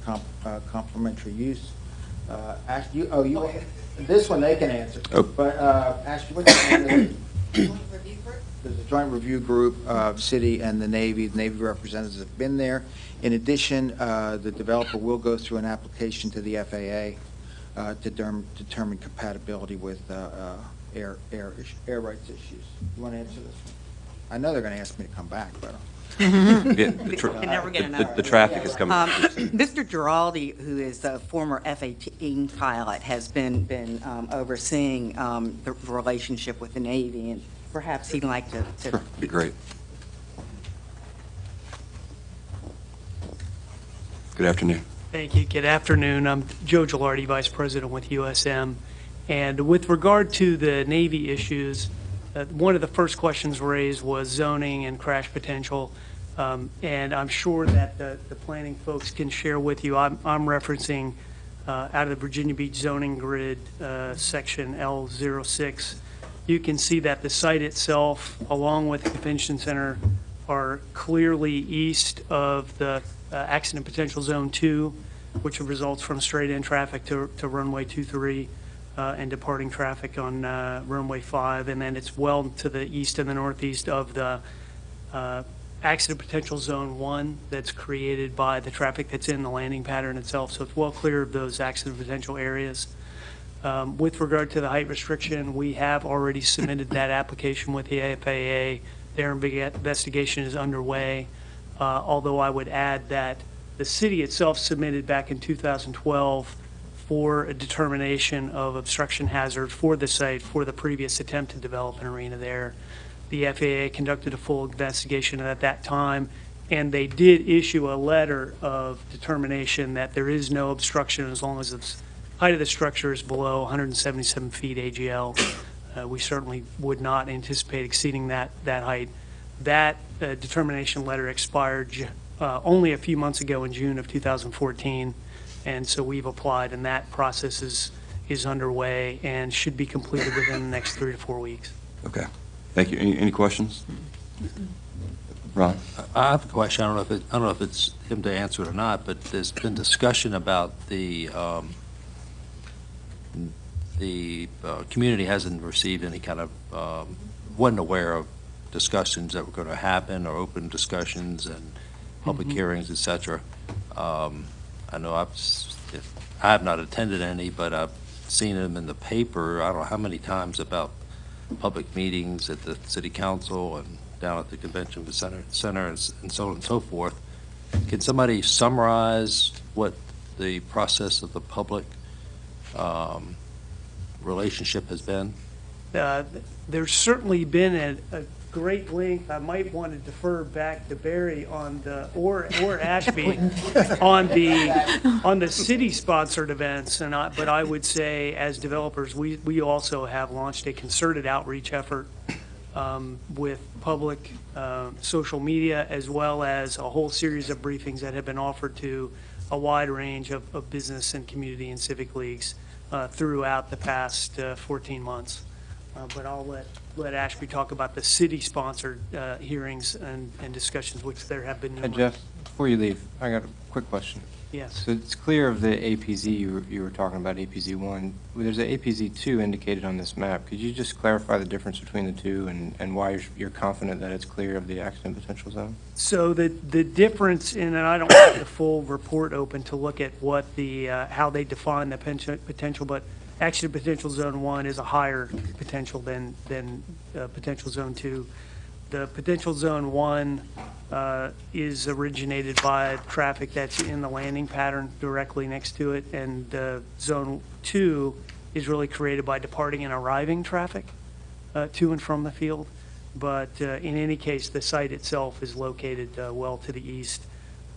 Speaker 4: complementary use. This one they can answer.
Speaker 1: Oh.
Speaker 4: But Ashley, what's the name of the There's a joint review group of city and the Navy. The Navy representatives have been there. In addition, the developer will go through an application to the FAA to determine compatibility with air rights issues. You want to answer this one? I know they're going to ask me to come back, but
Speaker 16: Can never get enough.
Speaker 1: The traffic is coming.
Speaker 16: Mr. Giraldi, who is a former F-18 pilot, has been overseeing the relationship with the Navy, and perhaps he'd like to.
Speaker 1: Sure, be great. Good afternoon.
Speaker 20: Thank you. Good afternoon. I'm Joe Gilardi, Vice President with USM. And with regard to the Navy issues, one of the first questions raised was zoning and crash potential. And I'm sure that the planning folks can share with you. I'm referencing out of the Virginia Beach zoning grid, section L06. You can see that the site itself, along with the convention center, are clearly east of the accident potential zone 2, which results from straight-in traffic to runway 23 and departing traffic on runway 5. And then it's well to the east and the northeast of the accident potential zone 1 that's created by the traffic that's in the landing pattern itself. So it's well clear of those accident potential areas. With regard to the height restriction, we have already submitted that application with the FAA. Their investigation is underway. Although I would add that the city itself submitted back in 2012 for a determination of obstruction hazard for the site for the previous attempt to develop an arena there. The FAA conducted a full investigation at that time, and they did issue a letter of determination that there is no obstruction as long as the height of the structure is below 177 feet AGL. We certainly would not anticipate exceeding that height. That determination letter expired only a few months ago in June of 2014, and so we've applied, and that process is underway and should be completed within the next 3 to 4 weeks.
Speaker 1: Okay. Thank you. Any questions? Ron?
Speaker 19: I have a question. I don't know if it's him to answer it or not, but there's been discussion about the community hasn't received any kind of, wasn't aware of discussions that were going to happen or open discussions and public hearings, et cetera. I know I have not attended any, but I've seen them in the paper, I don't know how many times, about public meetings at the city council and down at the convention center and so on and so forth. Can somebody summarize what the process of the public relationship has been?
Speaker 20: There's certainly been a great length. I might want to defer back to Barry on the or Ashby on the city-sponsored events, but I would say as developers, we also have launched a concerted outreach effort with public social media, as well as a whole series of briefings that have been offered to a wide range of business and community and civic leagues throughout the past 14 months. But I'll let Ashby talk about the city-sponsored hearings and discussions, which there have been numerous.
Speaker 9: Jeff, before you leave, I got a quick question.
Speaker 20: Yes.
Speaker 9: So it's clear of the APZ, you were talking about APZ 1. There's an APZ 2 indicated on this map. Could you just clarify the difference between the two and why you're confident that it's clear of the accident potential zone?
Speaker 20: So the difference in, and I don't have the full report open to look at what how they define the potential, but accident potential zone 1 is a higher potential than potential zone 2. The potential zone 1 is originated by traffic that's in the landing pattern directly next to it, and zone 2 is really created by departing and arriving traffic to and from the field. But in any case, the site itself is located well to the east.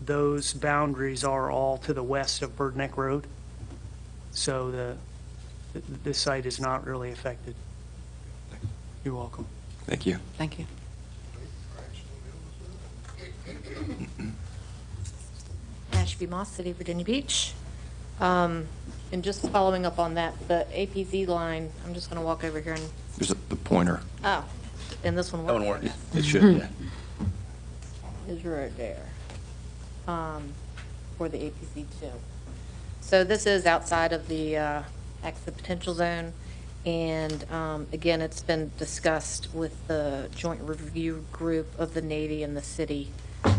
Speaker 20: Those boundaries are all to the west of Bird Neck Road, so the site is not really affected. You're welcome.
Speaker 1: Thank you.
Speaker 11: Thank you.
Speaker 21: Ashby Moss, City of Virginia Beach. And just following up on that, the APZ line, I'm just going to walk over here and...
Speaker 1: There's the pointer.
Speaker 21: Oh, and this one works?
Speaker 12: That one works.
Speaker 1: It should, yeah.
Speaker 21: Is right there for the APZ 2. So this is outside of the accident potential zone, and again, it's been discussed with the joint review group of the Navy and the city,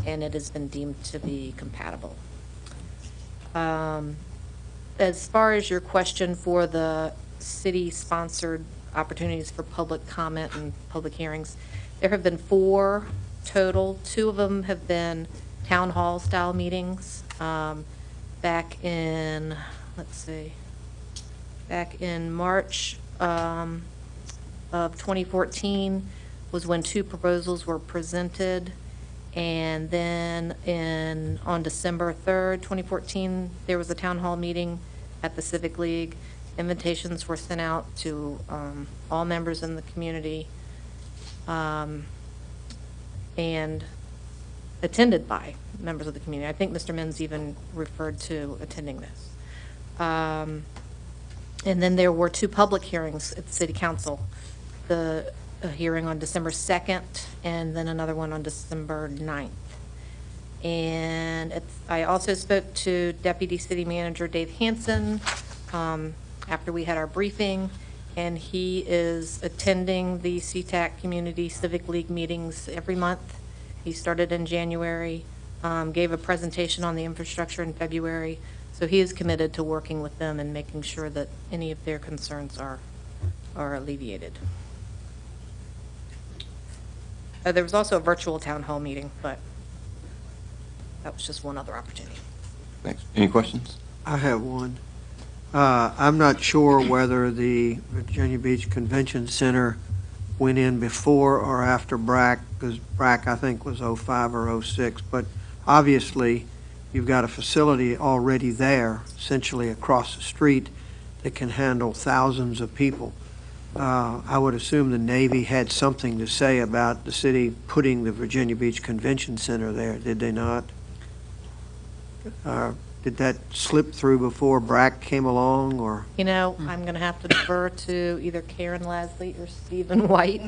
Speaker 21: and it has been deemed to be compatible. As far as your question for the city-sponsored opportunities for public comment and public hearings, there have been 4 total. 2 of them have been town hall style meetings. Back in, let's see, back in March of 2014 was when 2 proposals were presented. And then on December 3rd, 2014, there was a town hall meeting at the Civic League. Invitations were sent out to all members in the community and attended by members of the community. I think Mr. Menz even referred to attending this. And then there were 2 public hearings at the City Council. A hearing on December 2nd, and then another one on December 9th. And I also spoke to Deputy City Manager Dave Hansen after we had our briefing, and he is attending the CTAC Community Civic League meetings every month. He started in January, gave a presentation on the infrastructure in February, so he is committed to working with them and making sure that any of their concerns are alleviated. There was also a virtual town hall meeting, but that was just one other opportunity.
Speaker 1: Thanks. Any questions?
Speaker 7: I have one. I'm not sure whether the Virginia Beach Convention Center went in before or after BRAC, because BRAC, I think, was 05 or 06, but obviously you've got a facility already there, essentially across the street, that can handle thousands of people. I would assume the Navy had something to say about the city putting the Virginia Beach Convention Center there, did they not? Did that slip through before BRAC came along, or?
Speaker 21: You know, I'm going to have to defer to either Karen Lasley or Stephen White.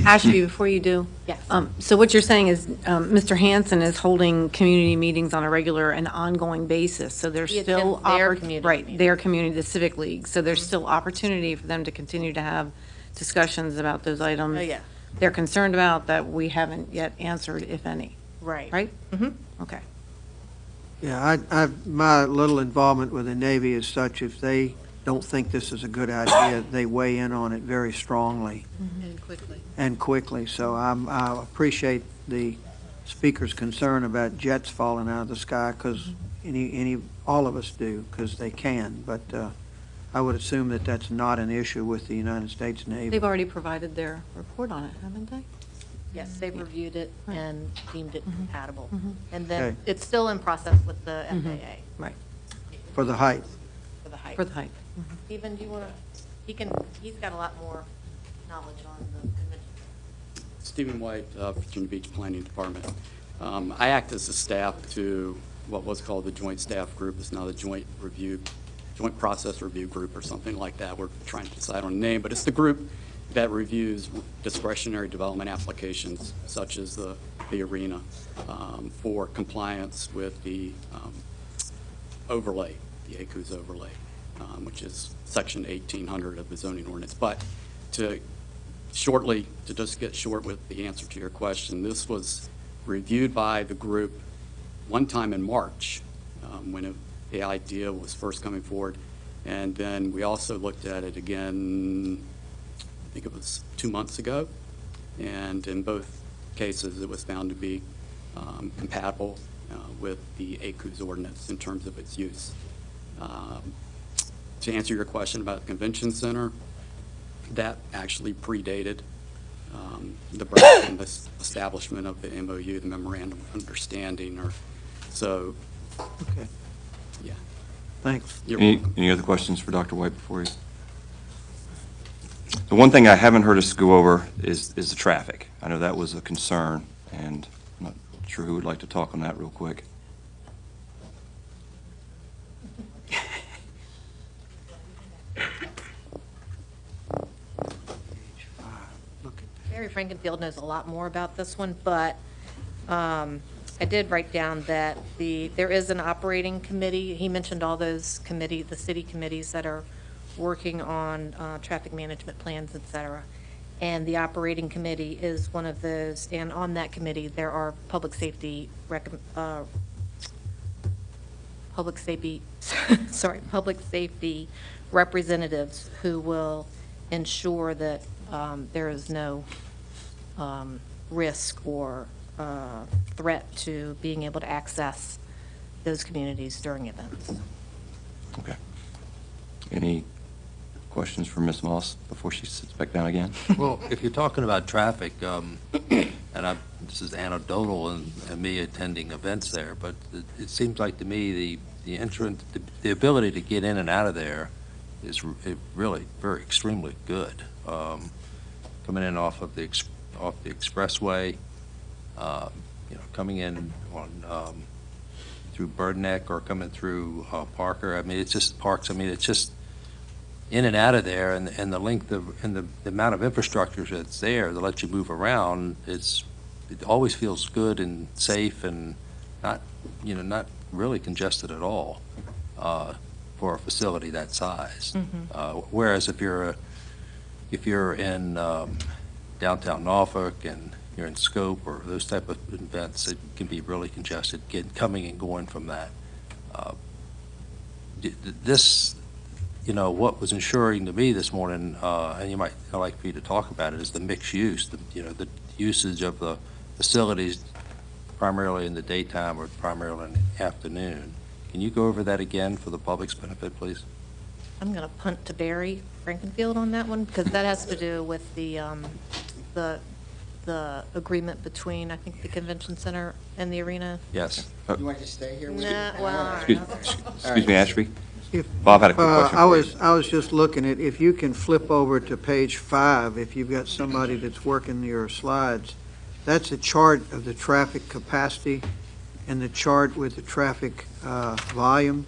Speaker 11: Ashby, before you do.
Speaker 21: Yes.
Speaker 11: So what you're saying is Mr. Hansen is holding community meetings on a regular and ongoing basis, so there's
Speaker 21: He
Speaker 11: still.
Speaker 21: attends their community
Speaker 11: Right,
Speaker 21: meetings.
Speaker 11: their community, the Civic League, so there's still opportunity for them to continue to have discussions about those items.
Speaker 21: Oh, yeah.
Speaker 11: They're concerned about that we haven't yet answered, if any,
Speaker 21: Right.
Speaker 11: right?
Speaker 21: Mm-hmm.
Speaker 11: Okay.
Speaker 7: Yeah, my little involvement with the Navy is such, if they don't think this is a good idea, they weigh in on it very strongly
Speaker 21: And quickly.
Speaker 7: and quickly. So I appreciate the speaker's concern about jets falling out of the sky, because all of us do, because they can. But I would assume that that's not an issue with the United States Navy.
Speaker 11: They've already provided their report on it, haven't they?
Speaker 21: Yes, they've reviewed it and deemed it compatible. And
Speaker 7: Okay.
Speaker 21: then it's still in process with the FAA
Speaker 11: Right,
Speaker 7: For the height.
Speaker 21: for the height.
Speaker 11: for the height.
Speaker 21: Stephen, do you want to, he's got a lot more knowledge on the convention.
Speaker 3: Stephen White, Virginia Beach Planning Department. I act as a staff to what was called the Joint Staff Group. It's now the Joint Process Review Group or something like that. We're trying to decide on a name, but it's the group that reviews discretionary development applications such as the arena for compliance with the overlay, the ACUS overlay, which is section 1800 of the zoning ordinance. But to just get short with the answer to your question, this was reviewed by the group one time in March when the idea was first coming forward. And then we also looked at it again, I think it was 2 months ago, and in both cases it was found to be compatible with the ACUS ordinance in terms of its use. To answer your question about the convention center, that actually predated the establishment of the MOU, the Memorandum of Understanding, so.
Speaker 7: Okay.
Speaker 3: Yeah.
Speaker 7: Thanks.
Speaker 1: Any other questions for Dr. White before you? The one thing I haven't heard us go over is the traffic. I know that was a concern, and I'm not sure who would like to talk on that real quick.
Speaker 21: Barry Frankenfield knows a lot more about this one, but I did write down that there is an operating committee. He mentioned all those the city committees that are working on traffic management plans, et cetera. And the operating committee is one of those, and on that committee, there are public safety representatives who will ensure that there is no risk or threat to being able to access those communities during events.
Speaker 1: Okay. Any questions for Ms. Moss before she sits back down again?
Speaker 19: Well, if you're talking about traffic, this is anecdotal and me attending events there, but it seems like to me the entrance, the ability to get in and out of there is really very extremely good. Coming in off the expressway, coming in on through Bird Neck or coming through Parker. I mean, it's just Parks. I mean, it's just in and out of there, and the length of and the amount of infrastructure that's there that lets you move around. It always feels good and safe and not really congested at all for a facility that size. Whereas if you're in downtown Norfolk and you're in Scope or those type of events, it can be really congested coming and going from that. This, what was ensuring to me this morning, and I'd like for you to talk about it, is the mixed use, the usage of the facilities primarily in the daytime or primarily in the afternoon. Can you go over that again for the public's benefit, please?
Speaker 21: I'm going to punt to Barry Frankenfield on that one, because that has to do with the agreement between, I think, the convention center and the arena.
Speaker 19: Yes.
Speaker 5: You want to stay here?
Speaker 1: Excuse me, Ashby. Bob had a quick question for you.
Speaker 7: I was just looking at, if you can flip over to page 5, if you've got somebody that's working your slides, that's a chart of the traffic capacity and the chart with the traffic volume.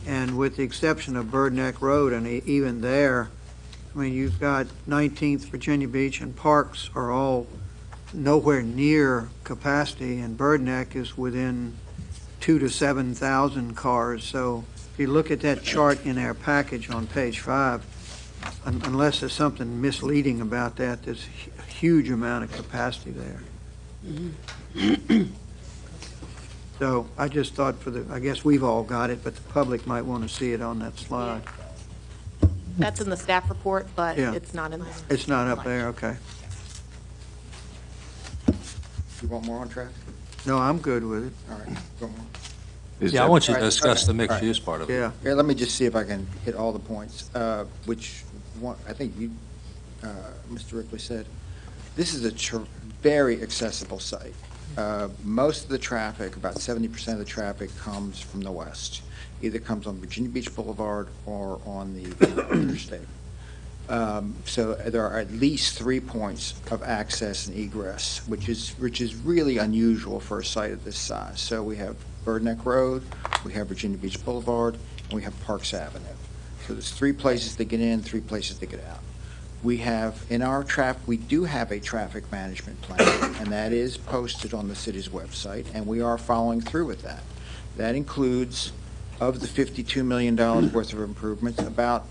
Speaker 7: And with the exception of Bird Neck Road, and even there, I mean, you've got 19th, Virginia Beach, and Parks are all nowhere near capacity, and Bird Neck is within 2,000 to 7,000 cars. So if you look at that chart in our package on page 5, unless there's something misleading about that, there's a huge amount of capacity there. So I just thought I guess we've all got it, but the public might want to see it on that slide.
Speaker 21: That's in the staff report, but
Speaker 7: Yeah.
Speaker 21: it's not in the...
Speaker 7: It's not up there, okay.
Speaker 5: You want more on traffic?
Speaker 7: No, I'm good with it.
Speaker 5: All right, go on.
Speaker 19: Yeah, I want you to discuss the mixed use part of it.
Speaker 7: Yeah.
Speaker 5: Here, let me just see if I can hit all the points, which one, I think you, Mr. Ripley said. This is a very accessible site. Most of the traffic, about 70% of the traffic, comes from the west. Either comes on Virginia Beach Boulevard or on the interstate. So there are at least 3 points of access and egress, which is really unusual for a site of this size. So we have Bird Neck Road, we have Virginia Beach Boulevard, and we have Parks Avenue. So there's 3 places to get in, 3 places to get out. We have, we do have a traffic management plan, and that is posted on the city's website, and we are following through with that. That includes, of the $52 million worth of improvements, about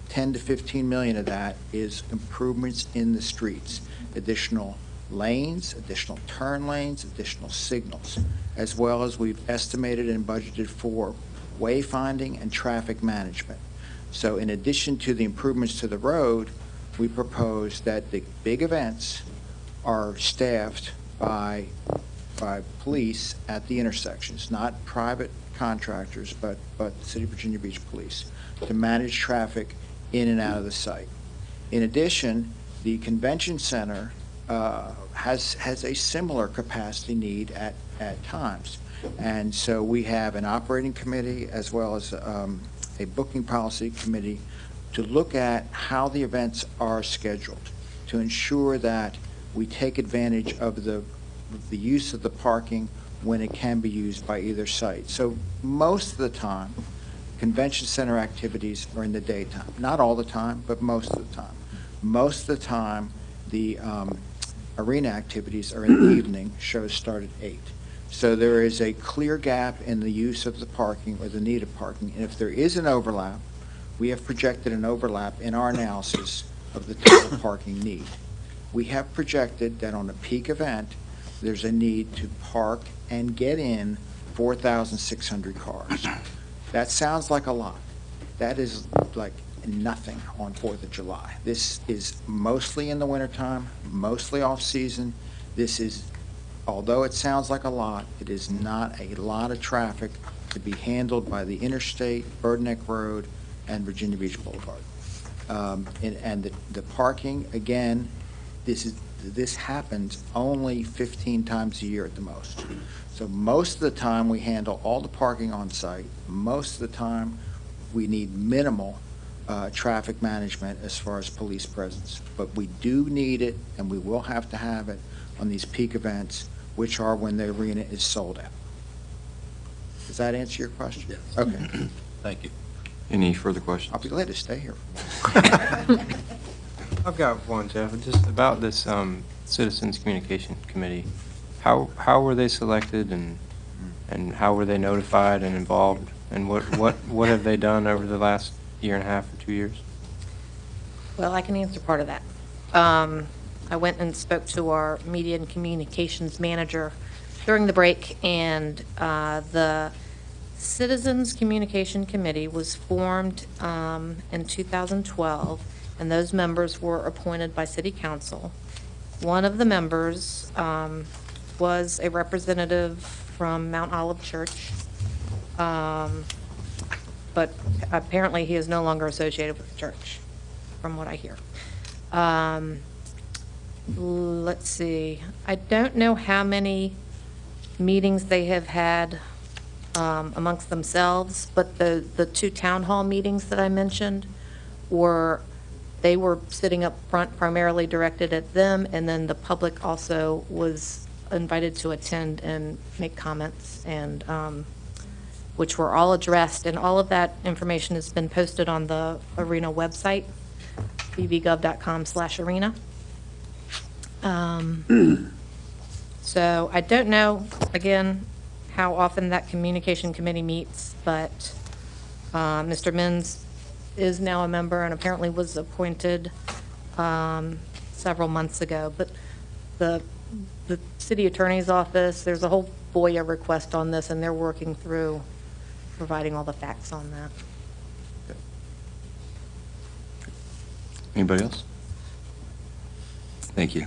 Speaker 5: 10 to 15 million of that is improvements in the streets, additional lanes, additional turn lanes, additional signals, as well as we've estimated and budgeted for wayfinding and traffic management. So in addition to the improvements to the road, we propose that the big events are staffed by police at the intersections, not private contractors, but the City of Virginia Beach Police, to manage traffic in and out of the site. In addition, the convention center has a similar capacity need at times. And so we have an operating committee as well as a booking policy committee to look at how the events are scheduled, to ensure that we take advantage of the use of the parking when it can be used by either site. So most of the time, convention center activities are in the daytime. Not all the time, but most of the time. Most of the time, the arena activities are in the evening. Shows start at 8. So there is a clear gap in the use of the parking or the need of parking. And if there is an overlap, we have projected an overlap in our analysis of the total parking need. We have projected that on a peak event, there's a need to park and get in 4,600 cars. That sounds like a lot. That is like nothing on 4th of July. This is mostly in the wintertime, mostly off-season. This is although it sounds like a lot, it is not a lot of traffic to be handled by the interstate, Bird Neck Road, and Virginia Beach Boulevard. And the parking, again, this happens only 15 times a year at the most. So most of the time, we handle all the parking on site. Most of the time, we need minimal traffic management as far as police presence. But we do need it, and we will have to have it on these peak events, which are when the arena is sold out. Does that answer your question? Yes. Okay.
Speaker 19: Thank you.
Speaker 1: Any further questions?
Speaker 5: I'll be glad to stay here.
Speaker 9: I've got one, Jeff, just about this Citizens Communication Committee. How were they selected, and how were they notified and involved? And what have they done over the last year and a half or 2 years?
Speaker 21: Well, I can answer part of that. I went and spoke to our media and communications manager during the break, and the Citizens Communication Committee was formed in 2012, and those members were appointed by City Council. One of the members was a representative from Mount Olive Church, but apparently he is no longer associated with the church, from what I hear. Let's see. I don't know how many meetings they have had amongst themselves, but the two town hall meetings that I mentioned they were sitting up front, primarily directed at them, and then the public also was invited to attend and make comments, and which were all addressed, and all of that information has been posted on the Arena website, bbgov.com/arena. So I don't know, again, how often that communication committee meets, but Mr. Minns is now a member and apparently was appointed several months ago. But the city attorney's office, there's a whole FOIA request on this, and they're working through providing all the facts on that.
Speaker 1: Anybody else? Thank you.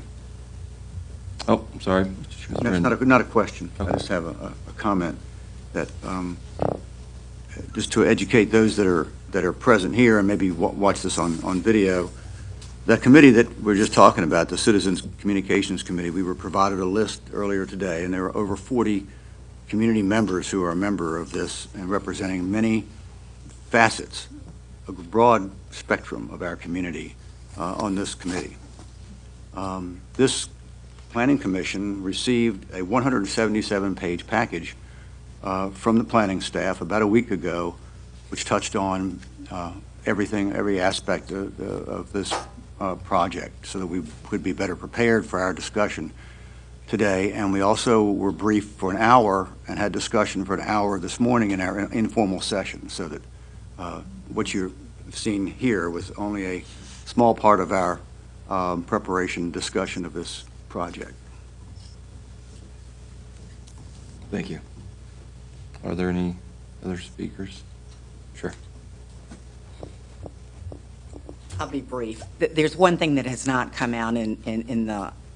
Speaker 1: Oh, I'm sorry.
Speaker 10: That's not a question. I just have a comment that, just to educate those that are present here and maybe watch this on video, that committee that we're just talking about, the Citizens Communications Committee, we were provided a list earlier today, and there are over 40 community members who are a member of this and representing many facets, a broad spectrum of our community on this committee. This Planning Commission received a 177-page package from the planning staff about a week ago, which touched on every aspect of this project, so that we could be better prepared for our discussion today. And we also were briefed for an hour and had discussion for an hour this morning in our informal session, so that what you've seen here was only a small part of our preparation discussion of this project.
Speaker 1: Thank you. Are there any other speakers? Sure.
Speaker 16: I'll be brief. There's one thing that has not come out in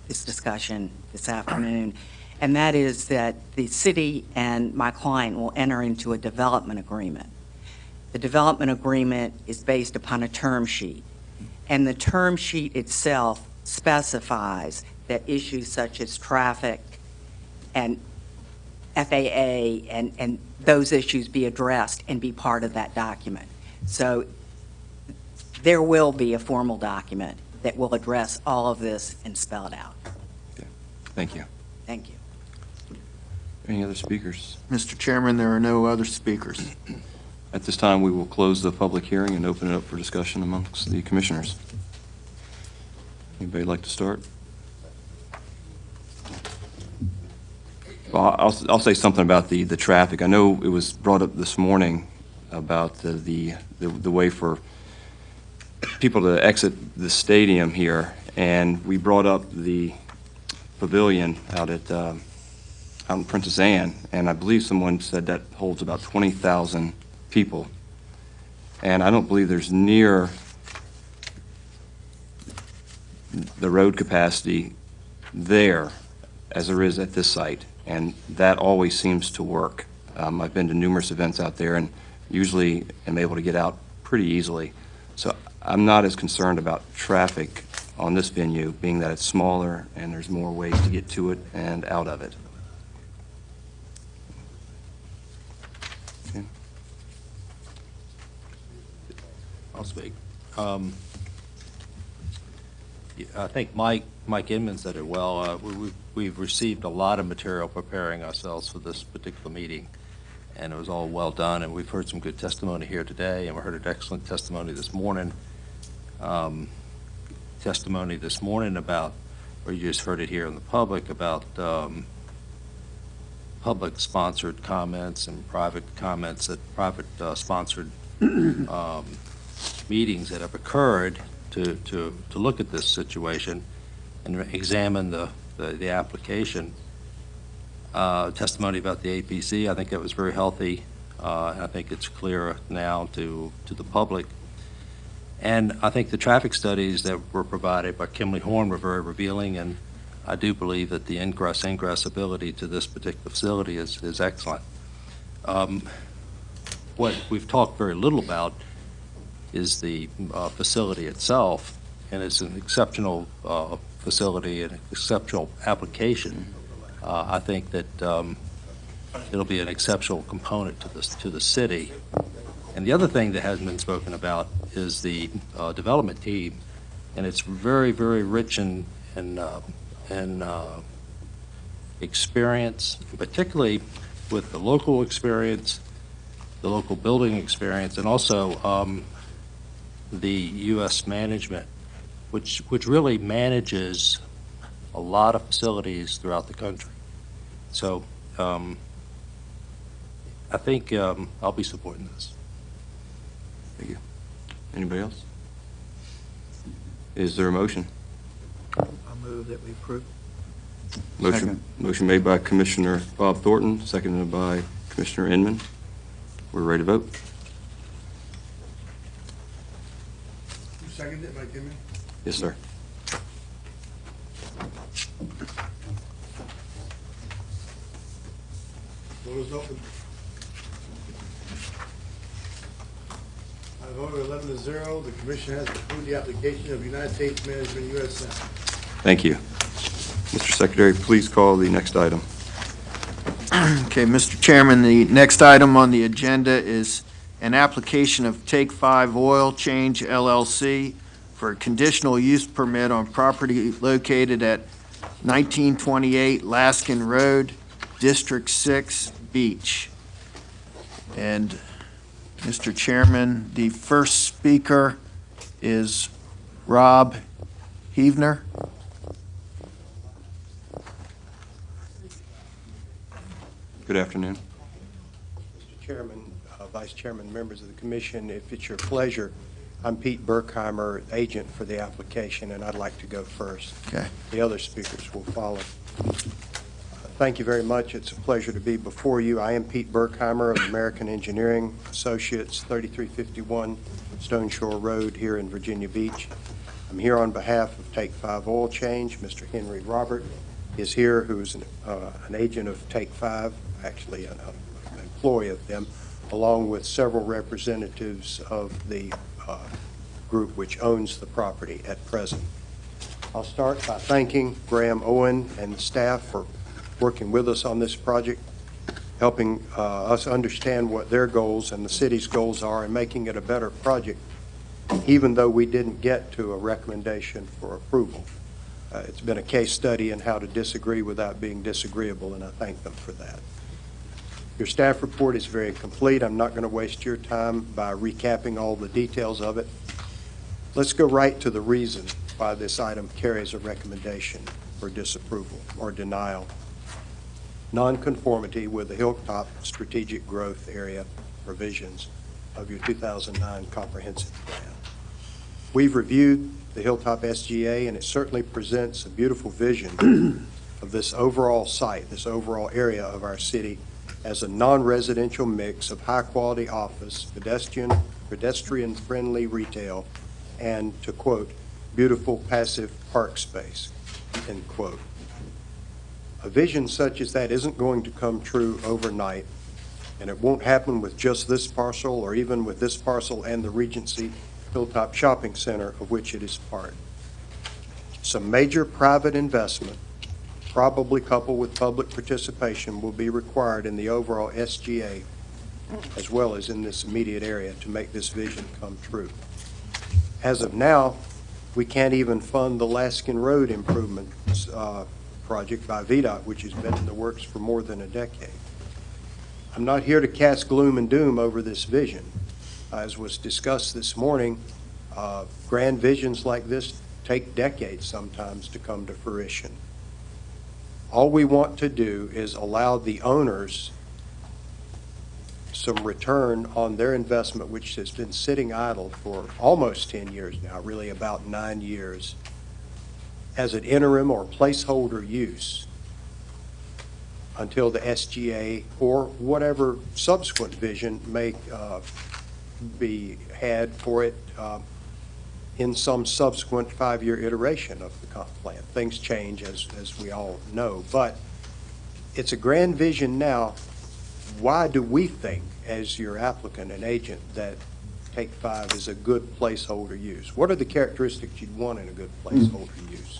Speaker 16: this discussion this afternoon, and that is that the city and my client will enter into a development agreement. The development agreement is based upon a term sheet, and the term sheet itself specifies that issues such as traffic and FAA and those issues be addressed and be part of that document. So there will be a formal document that will address all of this and spell it out.
Speaker 1: Okay. Thank you.
Speaker 16: Thank you.
Speaker 1: Any other speakers?
Speaker 4: Mr. Chairman, there are no other speakers.
Speaker 1: At this time, we will close the public hearing and open it up for discussion amongst the commissioners. Anybody like to start? Well, I'll say something about the traffic. I know it was brought up this morning about the way for people to exit the stadium here, and we brought up the pavilion out in Princess Anne, and I believe someone said that holds about 20,000 people, and I don't believe there's near the road capacity there as there is at this site, and that always seems to work. I've been to numerous events out there and usually am able to get out pretty easily. So I'm not as concerned about traffic on this venue, being that it's smaller and there's more ways to get to it and out of it. Okay.
Speaker 19: I'll speak. I think Mike Inman said it well. We've received a lot of material preparing ourselves for this particular meeting, and it was all well done, and we've heard some good testimony here today, and we heard an excellent testimony this morning. About, or you just heard it here in the public, about public-sponsored comments and private comments at private-sponsored meetings that have occurred to look at this situation and examine the application. Testimony about the APC, I think it was very healthy. And I think it's clear now to the public. And I think the traffic studies that were provided by Kimley Horn were very revealing, and I do believe that the ingress ability to this particular facility is excellent. What we've talked very little about is the facility itself, and it's an exceptional facility and exceptional application. I think that it'll be an exceptional component to the city. And the other thing that hasn't been spoken about is the development team, and it's very, very rich in experience, particularly with the local experience, the local building experience, and also the U.S. management, which really manages a lot of facilities throughout the country. So I think I'll be supporting this.
Speaker 1: Thank you. Anybody else? Is there a motion?
Speaker 7: I move that we approve.
Speaker 1: Motion made by Commissioner Bob Thornton, seconded by Commissioner Inman. We're ready to vote.
Speaker 2: You seconded it, Mike Inman?
Speaker 1: Yes, sir.
Speaker 2: Vote is open. I vote 11-0. The commission has approved the application of United States Management USM.
Speaker 1: Thank you. Mr. Secretary, please call the next item.
Speaker 4: Okay, Mr. Chairman, the next item on the agenda is an application of Take 5 Oil Change LLC for a conditional use permit on property located at 1928 Laskin Road, District 6, Beach. And Mr. Chairman, the first speaker is Rob Heavner.
Speaker 1: Good afternoon.
Speaker 6: Mr. Chairman, Vice Chairman, members of the Commission, if it's your pleasure, I'm Pete Berkheimer, agent for the application, and I'd like to go first.
Speaker 4: Okay.
Speaker 6: The other speakers will follow. Thank you very much. It's a pleasure to be before you. I am Pete Berkheimer of American Engineering Associates, 3351 Stone Shore Road here in Virginia Beach. I'm here on behalf of Take 5 Oil Change. Mr. Henry Robert is here, who is an agent of Take 5, actually an employee of them, along with several representatives of the group which owns the property at present. I'll start by thanking Graham Owen and staff for working with us on this project, helping us understand what their goals and the city's goals are and making it a better project, even though we didn't get to a recommendation for approval. It's been a case study in how to disagree without being disagreeable, and I thank them for that. Your staff report is very complete. I'm not going to waste your time by recapping all the details of it. Let's go right to the reason why this item carries a recommendation for disapproval or denial. Nonconformity with the Hilltop Strategic Growth Area provisions of your 2009 comprehensive plan. We've reviewed the Hilltop SGA, and it certainly presents a beautiful vision of this overall site, this overall area of our city, as a non-residential mix of high-quality office, pedestrian-friendly retail, and, to quote, beautiful passive park space, end quote. A vision such as that isn't going to come true overnight, and it won't happen with just this parcel or even with this parcel and the Regency Hilltop Shopping Center, of which it is part. Some major private investment, probably coupled with public participation, will be required in the overall SGA as well as in this immediate area to make this vision come true. As of now, we can't even fund the Laskin Road improvement project by VDOT, which has been in the works for more than a decade. I'm not here to cast gloom and doom over this vision. As was discussed this morning, grand visions like this take decades sometimes to come to fruition. All we want to do is allow the owners some return on their investment, which has been sitting idle for almost 10 years now, really about 9 years, as an interim or placeholder use until the SGA or whatever subsequent vision may be had for it in some subsequent 5-year iteration of the comp plan. Things change, as we all know, but it's a grand vision now. Why do we think, as your applicant and agent, that Take 5 is a good placeholder use? What are the characteristics you'd want in a good placeholder use?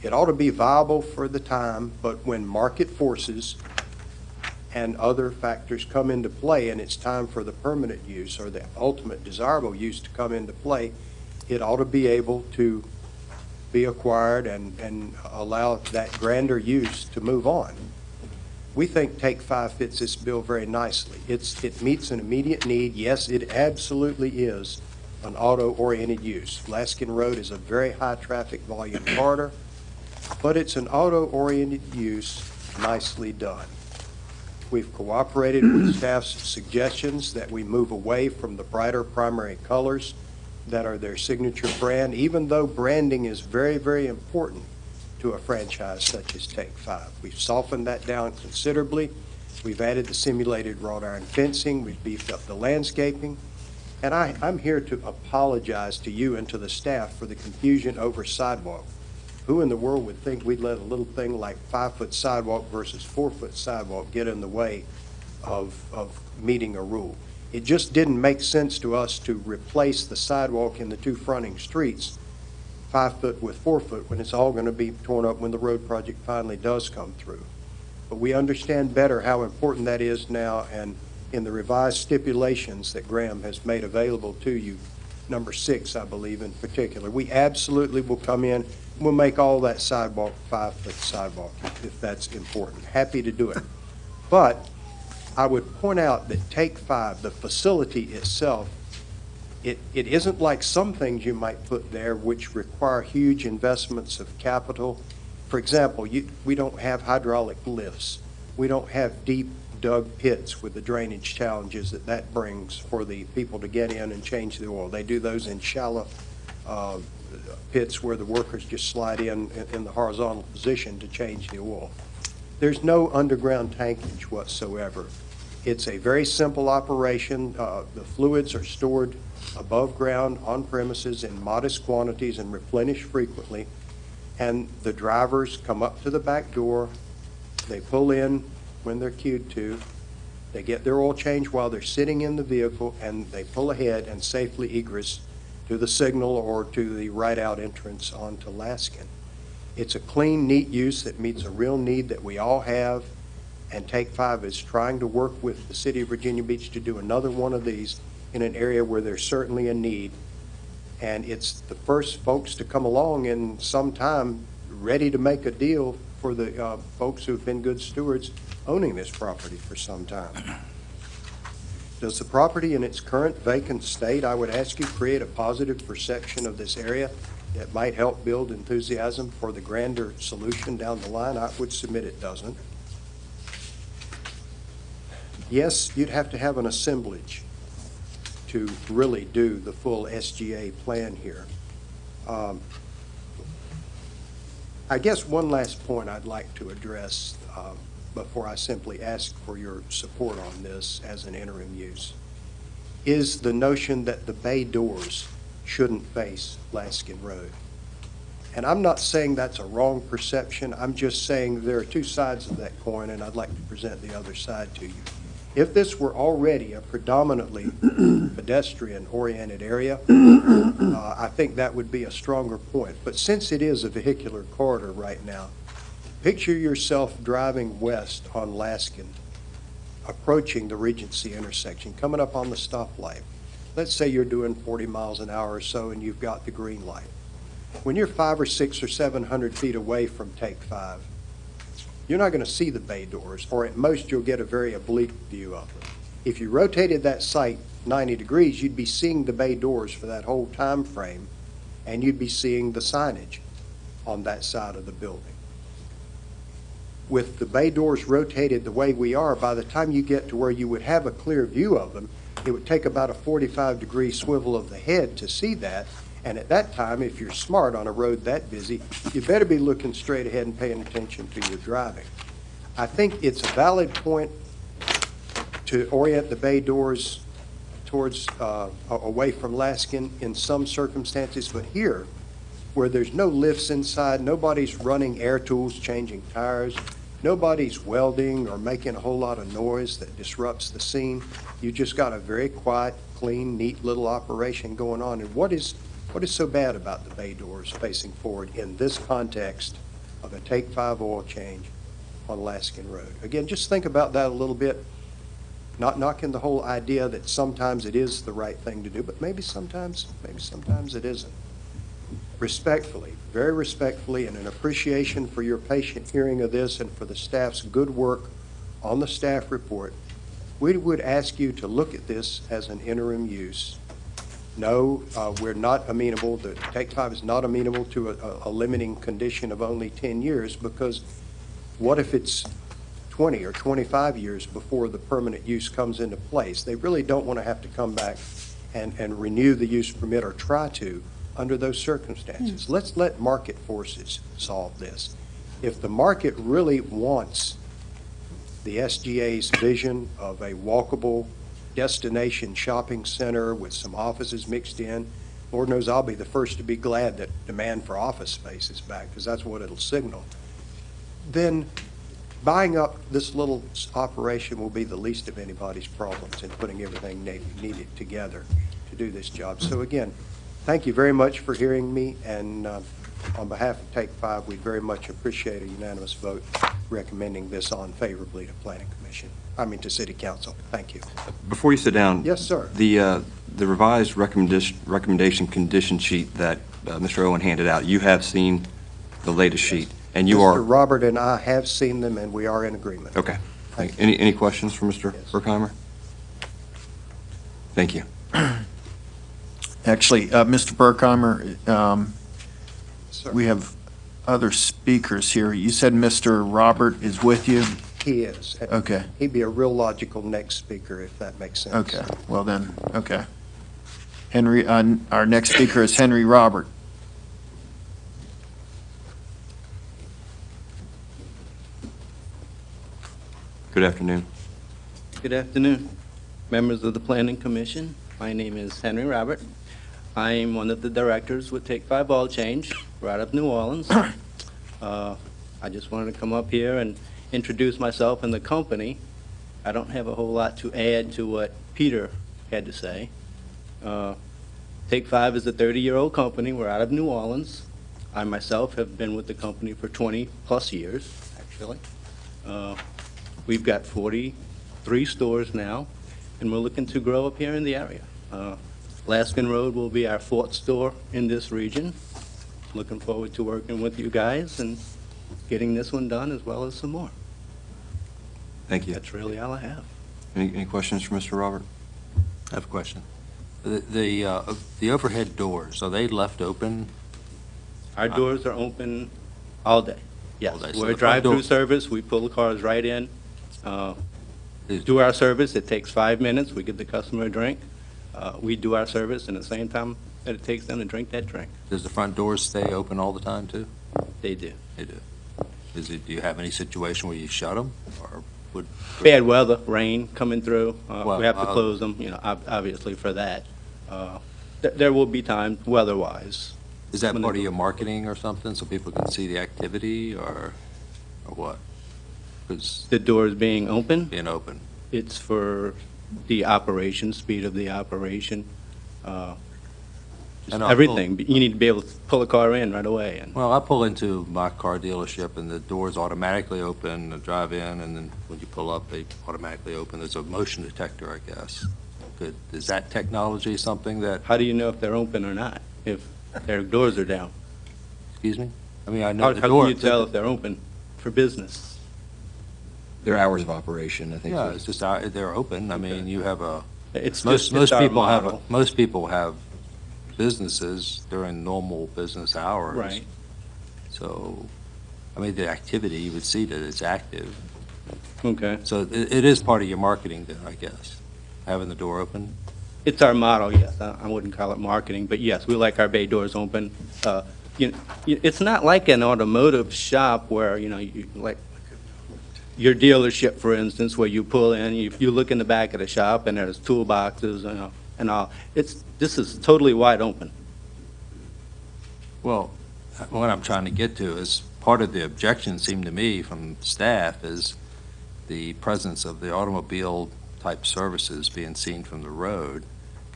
Speaker 6: It ought to be viable for the time, but when market forces and other factors come into play and it's time for the permanent use or the ultimate desirable use to come into play, it ought to be able to be acquired and allow that grander use to move on. We think Take 5 fits this bill very nicely. It meets an immediate need. Yes, it absolutely is an auto-oriented use. Laskin Road is a very high traffic volume corridor, but it's an auto-oriented use nicely done. We've cooperated with staff's suggestions that we move away from the brighter primary colors that are their signature brand, even though branding is very, very important to a franchise such as Take 5. We've softened that down considerably. We've added the simulated wrought iron fencing. We've beefed up the landscaping. And I'm here to apologize to you and to the staff for the confusion over sidewalk. Who in the world would think we'd let a little thing like 5-foot sidewalk versus 4-foot sidewalk get in the way of meeting a rule? It just didn't make sense to us to replace the sidewalk in the two fronting streets 5-foot with 4-foot when it's all going to be torn up when the road project finally does come through. But we understand better how important that is now, and in the revised stipulations that Graham has made available to you, number 6, I believe in particular, we absolutely will come in and we'll make all that sidewalk 5-foot sidewalk if that's important. Happy to do it. But I would point out that Take 5, the facility itself, it isn't like some things you might put there which require huge investments of capital. For example, we don't have hydraulic lifts. We don't have deep dug pits with the drainage challenges that brings for the people to get in and change the oil. They do those in shallow pits where the workers just slide in the horizontal position to change the oil. There's no underground tankage whatsoever. It's a very simple operation. The fluids are stored above ground on premises in modest quantities and replenished frequently. And the drivers come up to the back door. They pull in when they're cued to. They get their oil change while they're sitting in the vehicle, and they pull ahead and safely egress to the signal or to the right-out entrance onto Laskin. It's a clean, neat use that meets a real need that we all have, and Take 5 is trying to work with the City of Virginia Beach to do another one of these in an area where there's certainly a need. And it's the first folks to come along in some time ready to make a deal for the folks who've been good stewards owning this property for some time. Does the property in its current vacant state, I would ask you, create a positive perception of this area that might help build enthusiasm for the grander solution down the line? I would submit it doesn't. Yes, you'd have to have an assemblage to really do the full SGA plan here. I guess one last point I'd like to address before I simply ask for your support on this as an interim use is the notion that the bay doors shouldn't face Laskin Road. And I'm not saying that's a wrong perception. I'm just saying there are two sides of that coin, and I'd like to present the other side to you. If this were already a predominantly pedestrian-oriented area, I think that would be a stronger point. But since it is a vehicular corridor right now, picture yourself driving west on Laskin, approaching the Regency intersection, coming up on the stoplight. Let's say you're doing 40 miles an hour or so and you've got the green light. When you're 500 or 600 or 700 feet away from Take 5, you're not going to see the bay doors, or at most you'll get a very oblique view of them. If you rotated that site 90 degrees, you'd be seeing the bay doors for that whole time frame, and you'd be seeing the signage on that side of the building. With the bay doors rotated the way we are, by the time you get to where you would have a clear view of them, it would take about a 45-degree swivel of the head to see that. And at that time, if you're smart on a road that busy, you better be looking straight ahead and paying attention to your driving. I think it's a valid point to orient the bay doors towards, away from Laskin in some circumstances, but here, where there's no lifts inside, nobody's running air tools, changing tires, nobody's welding or making a whole lot of noise that disrupts the scene. You just got a very quiet, clean, neat little operation going on. And what is so bad about the bay doors facing forward in this context of a Take 5 oil change on Laskin Road? Again, just think about that a little bit. Not knocking the whole idea that sometimes it is the right thing to do, but maybe sometimes it isn't. Respectfully, very respectfully, and an appreciation for your patient hearing of this and for the staff's good work on the staff report, we would ask you to look at this as an interim use. No, we're not amenable, the Take 5 is not amenable to a limiting condition of only 10 years, because what if it's 20 or 25 years before the permanent use comes into place? They really don't want to have to come back and renew the use permit or try to under those circumstances. Let's let market forces solve this. If the market really wants the SGA's vision of a walkable destination shopping center with some offices mixed in, Lord knows I'll be the first to be glad that demand for office space is back, because that's what it'll signal. Then buying up this little operation will be the least of anybody's problems in putting everything needed together to do this job. So again, thank you very much for hearing me, and on behalf of Take 5, we very much appreciate a unanimous vote recommending this on favorably to to City Council. Thank you.
Speaker 1: Before you sit down.
Speaker 6: Yes, sir.
Speaker 1: The revised recommendation condition sheet that Mr. Owen handed out, you have seen the latest sheet, and you are.
Speaker 6: Mr. Robert and I have seen them, and we are in agreement.
Speaker 1: Okay. Any questions for Mr. Berkheimer? Thank you.
Speaker 4: Actually, Mr. Berkheimer, we have other speakers here. You said Mr. Robert is with you?
Speaker 6: He is.
Speaker 4: Okay.
Speaker 6: He'd be a real logical next speaker, if that makes sense.
Speaker 4: Okay, well then, okay. Henry, our next speaker is Henry Robert.
Speaker 1: Good afternoon.
Speaker 8: Good afternoon, members of the Planning Commission. My name is Henry Robert. I am one of the directors with Take 5 Oil Change, right up New Orleans. I just wanted to come up here and introduce myself and the company. I don't have a whole lot to add to what Peter had to say. Take 5 is a 30-year-old company. We're out of New Orleans. I myself have been with the company for 20-plus years, actually. We've got 43 stores now, and we're looking to grow up here in the area. Laskin Road will be our 4th store in this region. Looking forward to working with you guys and getting this one done, as well as some more.
Speaker 1: Thank you.
Speaker 8: That's really all I have.
Speaker 1: Any questions for Mr. Robert?
Speaker 19: I have a question. The overhead doors, are they left open?
Speaker 8: Our doors are open all day. Yes,
Speaker 19: All day. So
Speaker 8: we're a
Speaker 19: the front door-
Speaker 8: drive-through service. We pull the cars right in. Do our service. It takes 5 minutes. We give the customer a drink. We do our service in the same time that it takes them to drink that drink.
Speaker 19: Does the front doors stay open all the time, too?
Speaker 8: They do.
Speaker 19: They do. Do you have any situation where you shut them, or would?
Speaker 8: Bad weather, rain coming through,
Speaker 19: Well,
Speaker 8: we have to close them, obviously for that. There will be times, weather-wise,
Speaker 19: Is that part of your marketing or something, so people can see the activity, or what? 'Cause
Speaker 8: The doors being open,
Speaker 19: being open.
Speaker 8: it's for the operation, speed of the operation, just
Speaker 19: And I'll
Speaker 8: everything. You need to be able to pull a car in right away. And
Speaker 19: Well, I pull into my car dealership, and the doors automatically open, I drive in, and then when you pull up, they automatically open. There's a motion detector, I guess. Is that technology something that,
Speaker 8: how do you know if they're open or not, if their doors are down?
Speaker 19: excuse me? I mean, I know
Speaker 8: How
Speaker 19: the
Speaker 8: can
Speaker 19: door.
Speaker 8: you tell if they're open for business?
Speaker 1: Their hours of operation, I think.
Speaker 19: Yeah, it's just, they're open. I mean, you have a,
Speaker 8: It's
Speaker 19: most
Speaker 8: just, it's our
Speaker 19: people have,
Speaker 8: model.
Speaker 19: most people have businesses during normal business hours.
Speaker 8: Right.
Speaker 19: So, I mean, the activity, you would see that it's active.
Speaker 8: Okay.
Speaker 19: So it is part of your marketing then, I guess, having the door open?
Speaker 8: It's our model, yes. I wouldn't call it marketing, but yes, we like our bay doors open. It's not like an automotive shop where, you like your dealership, for instance, where you pull in, you look in the back of the shop and there's toolboxes and all. This is totally wide open.
Speaker 19: Well, what I'm trying to get to is, part of the objection seemed to me from staff is the presence of the automobile-type services being seen from the road.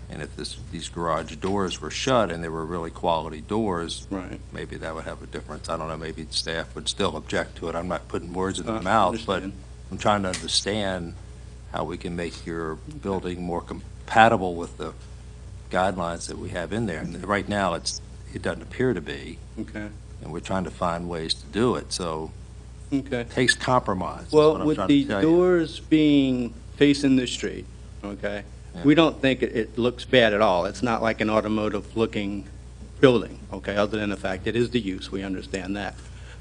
Speaker 19: And if these garage doors were shut and they were really quality doors,
Speaker 8: right,
Speaker 19: maybe that would have a difference. I don't know, maybe staff would still object to it. I'm not putting words in their mouth, but I'm trying to understand how we can make your building more compatible with the guidelines that we have in there. And right now, it doesn't appear to be.
Speaker 8: Okay.
Speaker 19: And we're trying to find ways to do it, so
Speaker 8: Okay.
Speaker 19: it takes compromise. is what
Speaker 8: Well,
Speaker 19: I'm
Speaker 8: with
Speaker 19: trying
Speaker 8: the
Speaker 19: to tell you.
Speaker 8: doors being facing the street, okay,
Speaker 19: Yeah.
Speaker 8: we don't think it looks bad at all. It's not like an automotive-looking building, okay, other than the fact it is the use, we understand that.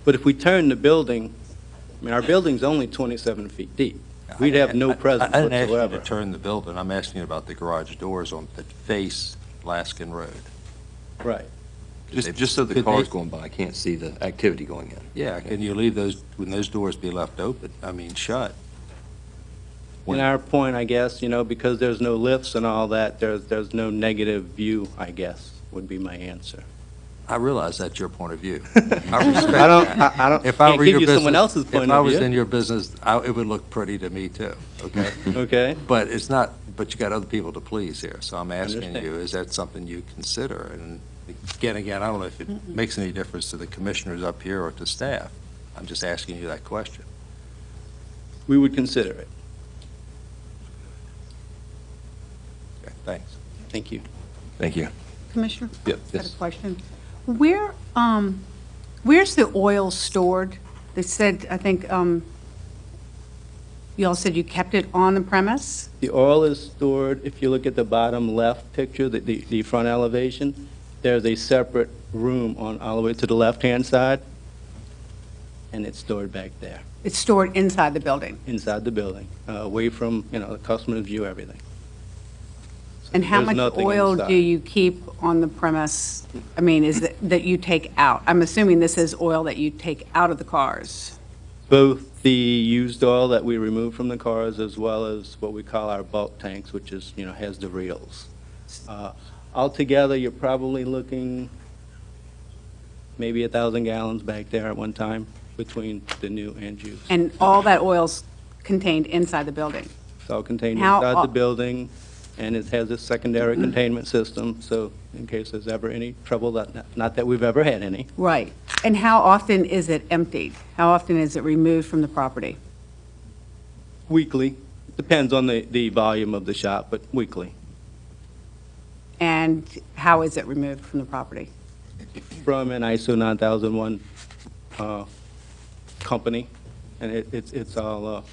Speaker 8: But if we turn the building, I mean, our building's only 27 feet deep. We'd have no presence
Speaker 19: I didn't ask you
Speaker 8: whatsoever.
Speaker 19: to turn the building. I'm asking you about the garage doors that face Laskin Road.
Speaker 8: Right.
Speaker 1: Just so the
Speaker 19: could
Speaker 1: cars
Speaker 19: they-
Speaker 1: going by can't see the activity going in.
Speaker 19: Yeah, can you leave when those doors be left open, shut?
Speaker 8: And our point, I guess, because there's no lifts and all that, there's no negative view, I guess, would be my answer.
Speaker 19: I realize that's your point of view. I respect that.
Speaker 8: I don't,
Speaker 19: If I
Speaker 8: can't
Speaker 19: were
Speaker 8: give
Speaker 19: your
Speaker 8: you someone
Speaker 19: business-
Speaker 8: else's point
Speaker 19: If I
Speaker 8: of
Speaker 19: was
Speaker 8: view.
Speaker 19: in your business, it would look pretty to me too, okay?
Speaker 8: Okay.
Speaker 19: But it's not, but you got other people to please here, so I'm asking
Speaker 8: Understand.
Speaker 19: you, is that something you consider? And again, I don't know if it makes any difference to the commissioners up here or to staff. I'm just asking you that question.
Speaker 8: We would consider it.
Speaker 19: Okay, thanks.
Speaker 8: Thank you.
Speaker 1: Thank you.
Speaker 13: Commissioner?
Speaker 1: Yep,
Speaker 13: Got
Speaker 1: yes.
Speaker 13: a question. Where's the oil stored? They said, I think, you all said you kept it on the premise?
Speaker 8: The oil is stored, if you look at the bottom left picture, the front elevation, there's a separate room all the way to the left-hand side, and it's stored back there,
Speaker 13: It's stored inside the building?
Speaker 8: inside the building, away from, the customer's view, everything.
Speaker 13: And how
Speaker 8: There's
Speaker 13: much
Speaker 8: nothing
Speaker 13: oil
Speaker 8: inside.
Speaker 13: do you keep on the premise? I mean, is it that you take out? I'm assuming this is oil that you take out of the cars.
Speaker 8: Both the used oil that we remove from the cars, as well as what we call our bulk tanks, which is, has the reels. Altogether, you're probably looking maybe 1,000 gallons back there at one time between the new and used.
Speaker 13: And all that oil's contained inside the building?
Speaker 8: It's all contained
Speaker 13: How
Speaker 8: inside the
Speaker 13: o-
Speaker 8: building, and it has a secondary containment system, so in case there's ever any trouble, not that we've ever had any.
Speaker 13: Right. And how often is it emptied? How often is it removed from the property?
Speaker 8: Weekly, depends on the volume of the shop, but weekly.
Speaker 13: And how is it removed from the property?
Speaker 8: From an ISO 9001 company, and it's all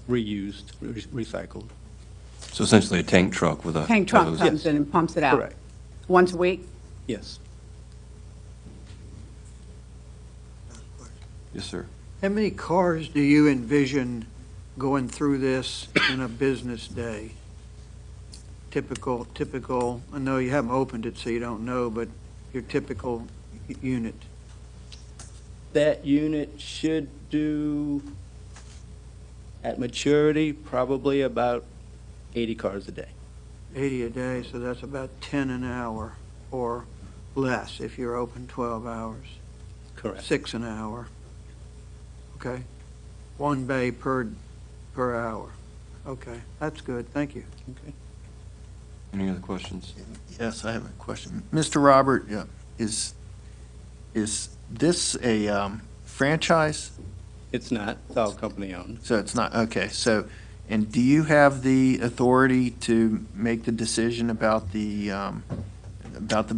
Speaker 8: reused, recycled.
Speaker 1: So essentially a tank truck with a...
Speaker 13: Tank truck
Speaker 1: hose.
Speaker 13: comes in and pumps it out?
Speaker 8: Correct.
Speaker 13: Once a week?
Speaker 8: Yes.
Speaker 1: Yes, sir.
Speaker 7: How many cars do you envision going through this in a business day? Typical, I know you haven't opened it, so you don't know, but your typical unit?
Speaker 8: That unit should do, at maturity, probably about 80 cars a day.
Speaker 7: 80 a day, so that's about 10 an hour, or less if you're open 12 hours.
Speaker 8: Correct.
Speaker 7: 6 an hour. Okay? 1 bay per hour. Okay, that's good, thank you.
Speaker 8: Okay.
Speaker 1: Any other questions?
Speaker 4: Yes, I have a question. Mr. Robert, is this a franchise?
Speaker 8: It's not. It's all company owned.
Speaker 4: So it's not, okay, so, and do you have the authority to make the decision about the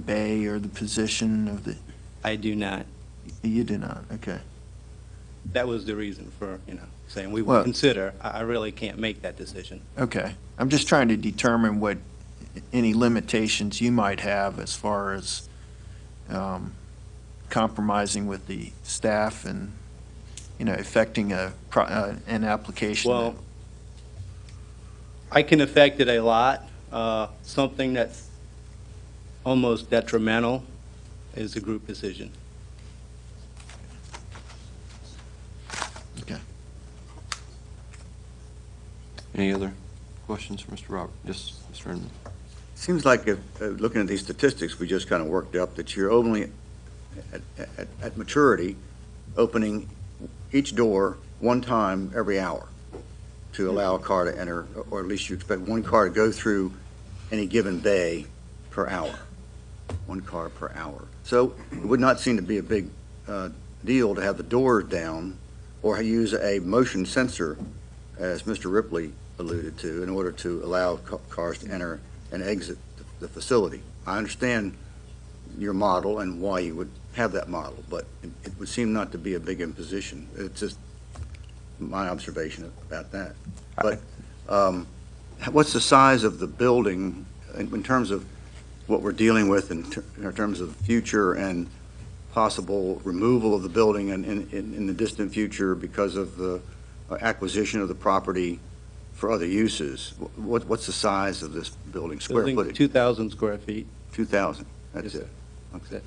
Speaker 4: bay or the position of the?
Speaker 8: I do not.
Speaker 4: You do not, okay.
Speaker 8: That was the reason for, saying we
Speaker 4: Well-
Speaker 8: would consider. I really can't make that decision.
Speaker 4: Okay. I'm just trying to determine what, any limitations you might have as far as compromising with the staff and, affecting an application.
Speaker 8: Well, I can affect it a lot. Something that's almost detrimental is a group decision.
Speaker 4: Okay.
Speaker 1: Any other questions for Mr. Robert? Yes, Mr. Inman.
Speaker 10: Seems like if, looking at these statistics we just kind of worked up, that you're only at maturity, opening each door one time every hour to allow a car to enter, or at least you expect one car to go through any given bay per hour. One car per hour. So it would not seem to be a big deal to have the doors down or use a motion sensor, as Mr. Ripley alluded to, in order to allow cars to enter and exit the facility. I understand your model and why you would have that model, but it would seem not to be a big imposition. It's just my observation about that. But what's the size of the building in terms of what we're dealing with in terms of the future and possible removal of the building in the distant future because of the acquisition of the property for other uses? What's the size of this building, square
Speaker 8: Building,
Speaker 10: footage?
Speaker 8: 2,000 square feet.
Speaker 10: 2,000, that's
Speaker 8: Yes,
Speaker 10: it. Okay.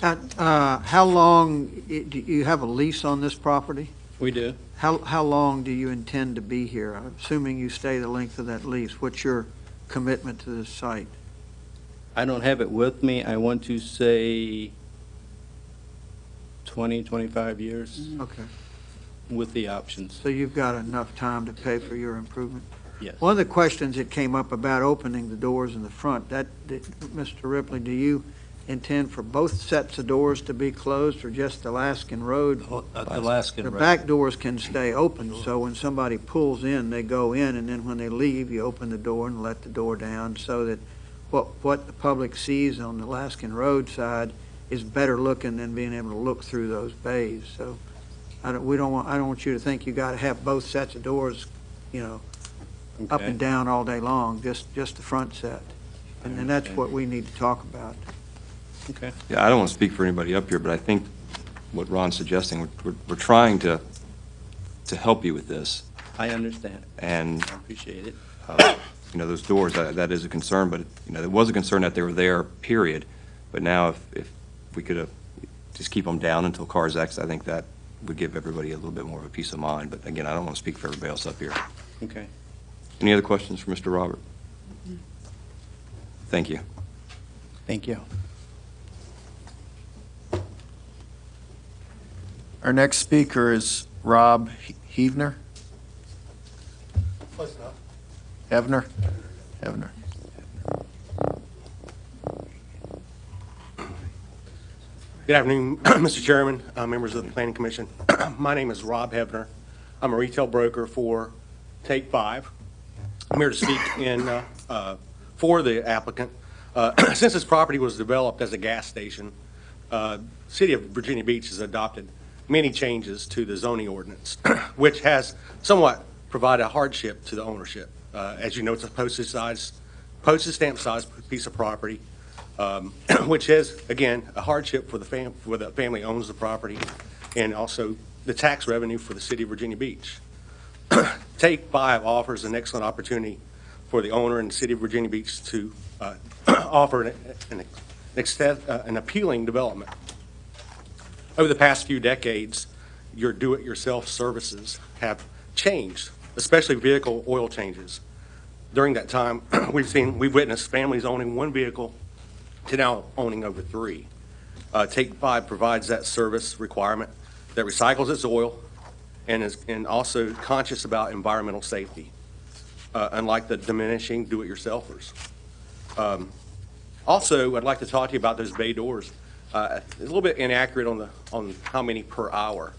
Speaker 7: How long, do you have a lease on this property?
Speaker 8: We do.
Speaker 7: How long do you intend to be here? I'm assuming you stay the length of that lease. What's your commitment to this site?
Speaker 8: I don't have it with me. I want to say 20, 25 years
Speaker 7: Okay,
Speaker 8: with the options.
Speaker 7: so you've got enough time to pay for your improvement?
Speaker 8: Yes.
Speaker 7: One of the questions that came up about opening the doors in the front, Mr. Ripley, do you intend for both sets of doors to be closed or just Alaskan Road?
Speaker 19: Alaskan
Speaker 7: The
Speaker 19: Road.
Speaker 7: back doors can stay open, so when somebody pulls in, they go in, and then when they leave, you open the door and let the door down so that what the public sees on the Alaskan Road side is better looking than being able to look through those bays. So I don't want you to think you got to have both sets of doors, up
Speaker 8: Okay.
Speaker 7: and down all day long, just the front set. And then that's what we need to talk about.
Speaker 8: Okay.
Speaker 1: Yeah, I don't want to speak for anybody up here, but I think what Ron's suggesting, we're trying to help you with this.
Speaker 8: I understand.
Speaker 1: And,
Speaker 8: I appreciate it.
Speaker 1: those doors, that is a concern, but, it was a concern that they were there, period. But now if we could just keep them down until cars exit, I think that would give everybody a little bit more of a peace of mind. But again, I don't want to speak for everybody else up here.
Speaker 8: Okay.
Speaker 1: Any other questions for Mr. Robert? Thank you.
Speaker 8: Thank you.
Speaker 4: Our next speaker is Rob Heavner.
Speaker 6: Close enough.
Speaker 4: Evner? Evner.
Speaker 6: Good afternoon, Mr. Chairman, members of the Planning Commission. My name is Rob Hebner. I'm a retail broker for Take 5. I'm here to speak for the applicant. Since this property was developed as a gas station, City of Virginia Beach has adopted many changes to the zoning ordinance, which has somewhat provided a hardship to the ownership. As you know, it's a postage stamp size piece of property, which is, again, a hardship for the family owns the property, and also the tax revenue for the City of Virginia Beach. Take 5 offers an excellent opportunity for the owner and the City of Virginia Beach to offer an appealing development. Over the past few decades, your do-it-yourself services have changed, especially vehicle oil changes. during that time, we've witnessed families owning one vehicle to now owning over three. Take 5 provides that service requirement that recycles its oil and also conscious about environmental safety, unlike the diminishing do-it-yourselfers. Also, I'd like to talk to you about those bay doors. It's a little bit inaccurate on how many per hour.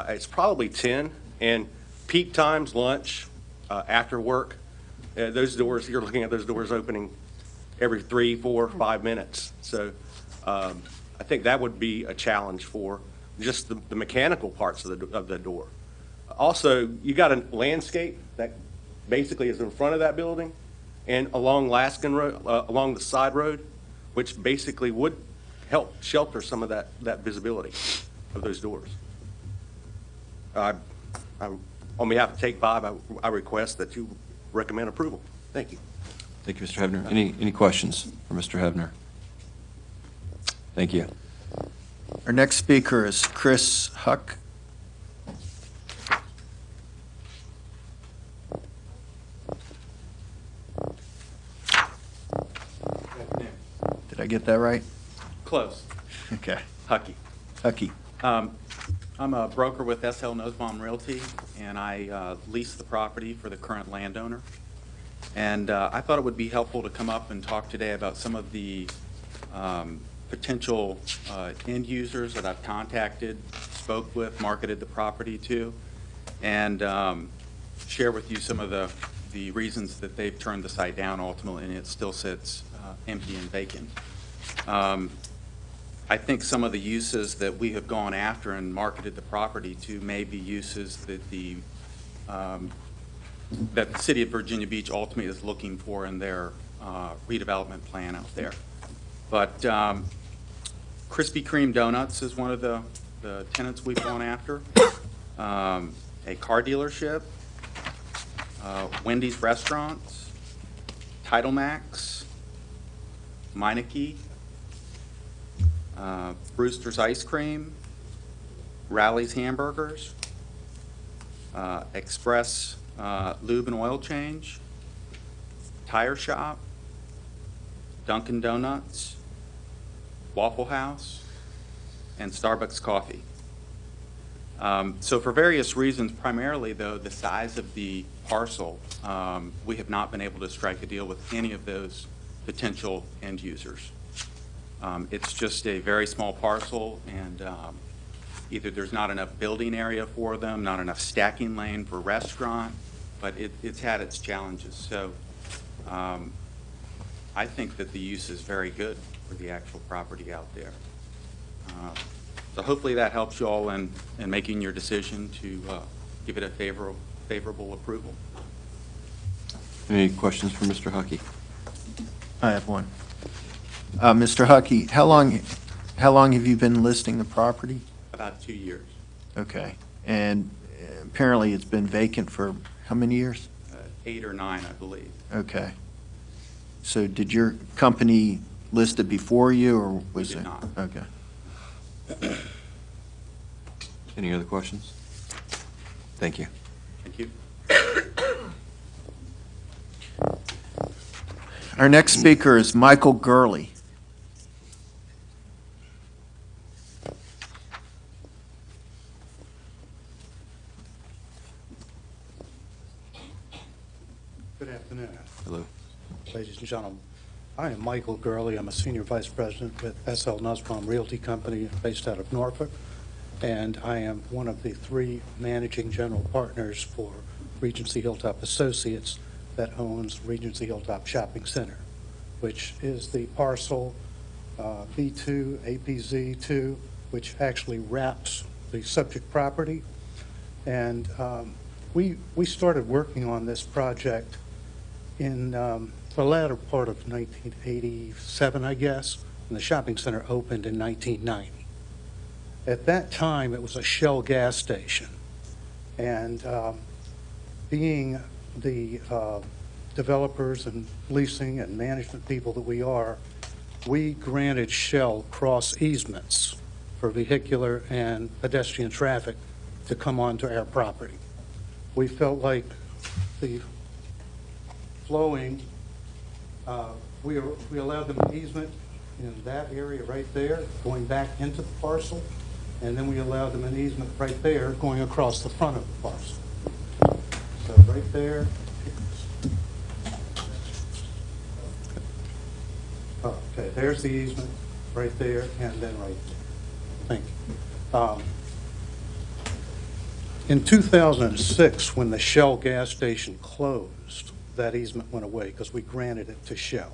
Speaker 6: It's probably 10, and peak times, lunch, after work, those doors, you're looking at those doors opening every 3, 4, 5 minutes. So I think that would be a challenge for just the mechanical parts of the door. Also, you got a landscape that basically is in front of that building and along Laskin Road, along the side road, which basically would help shelter some of that visibility of those doors. On behalf of Take 5, I request that you recommend approval. Thank you.
Speaker 1: Thank you, Mr. Hebner. Any questions for Mr. Hebner? Thank you.
Speaker 4: Our next speaker is Chris Huck. Did I get that right?
Speaker 14: Close.
Speaker 4: Okay.
Speaker 14: Hucky.
Speaker 4: Hucky.
Speaker 14: I'm a broker with SL Nussbaum Realty, and I lease the property for the current landowner. And I thought it would be helpful to come up and talk today about some of the potential end users that I've contacted, spoke with, marketed the property to, and share with you some of the reasons that they've turned the site down ultimately, and it still sits empty and vacant. I think some of the uses that we have gone after and marketed the property to may be uses that the city of Virginia Beach ultimately is looking for in their redevelopment plan out there. But Krispy Kreme Donuts is one of the tenants we've gone after. A car dealership, Wendy's Restaurants, Title Max, Meineke, Brewster's Ice Cream, Rally's Hamburgers, Express Lube and Oil Change, Tire Shop, Dunkin' Donuts, Waffle House, and Starbucks Coffee. So for various reasons, primarily though the size of the parcel, we have not been able to strike a deal with any of those potential end users. It's just a very small parcel, and either there's not enough building area for them, not enough stacking lane for restaurant, but it's had its challenges. So I think that the use is very good for the actual property out there. So hopefully that helps you all in making your decision to give it a favorable approval.
Speaker 1: Any questions for Mr. Huckey?
Speaker 4: I have one. Mr. Huckey, how long have you been listing the property?
Speaker 14: About 2 years.
Speaker 4: Okay. And apparently it's been vacant for how many years?
Speaker 14: 8 or 9, I believe.
Speaker 4: Okay. So did your company list it before you, or was
Speaker 14: We did
Speaker 4: it?
Speaker 14: not.
Speaker 4: Okay.
Speaker 1: Any other questions? Thank you.
Speaker 14: Thank you.
Speaker 4: Our next speaker is Michael Gurley.
Speaker 22: Good afternoon.
Speaker 1: Hello.
Speaker 22: Ladies and gentlemen. I am Michael Gurley. I'm a Senior Vice President with SL Nussbaum Realty Company based out of Norfolk, and I am one of the 3 managing general partners for Regency Hilltop Associates that owns Regency Hilltop Shopping Center, which is the parcel B2 APZ2, which actually wraps the subject property. And we started working on this project in the latter part of 1987, I guess, and the shopping center opened in 1990. At that time, it was a Shell gas station. And being the developers and leasing and management people that we are, we granted Shell cross easements for vehicular and pedestrian traffic to come onto our property. We felt like the flowing, we allowed them an easement in that area right there, going back into the parcel, and then we allowed them an easement right there, going across the front of the parcel. So right there. Oh, okay, there's the easement, right there, and then right there. Thank you. In 2006, when the Shell gas station closed, that easement went away because we granted it to Shell.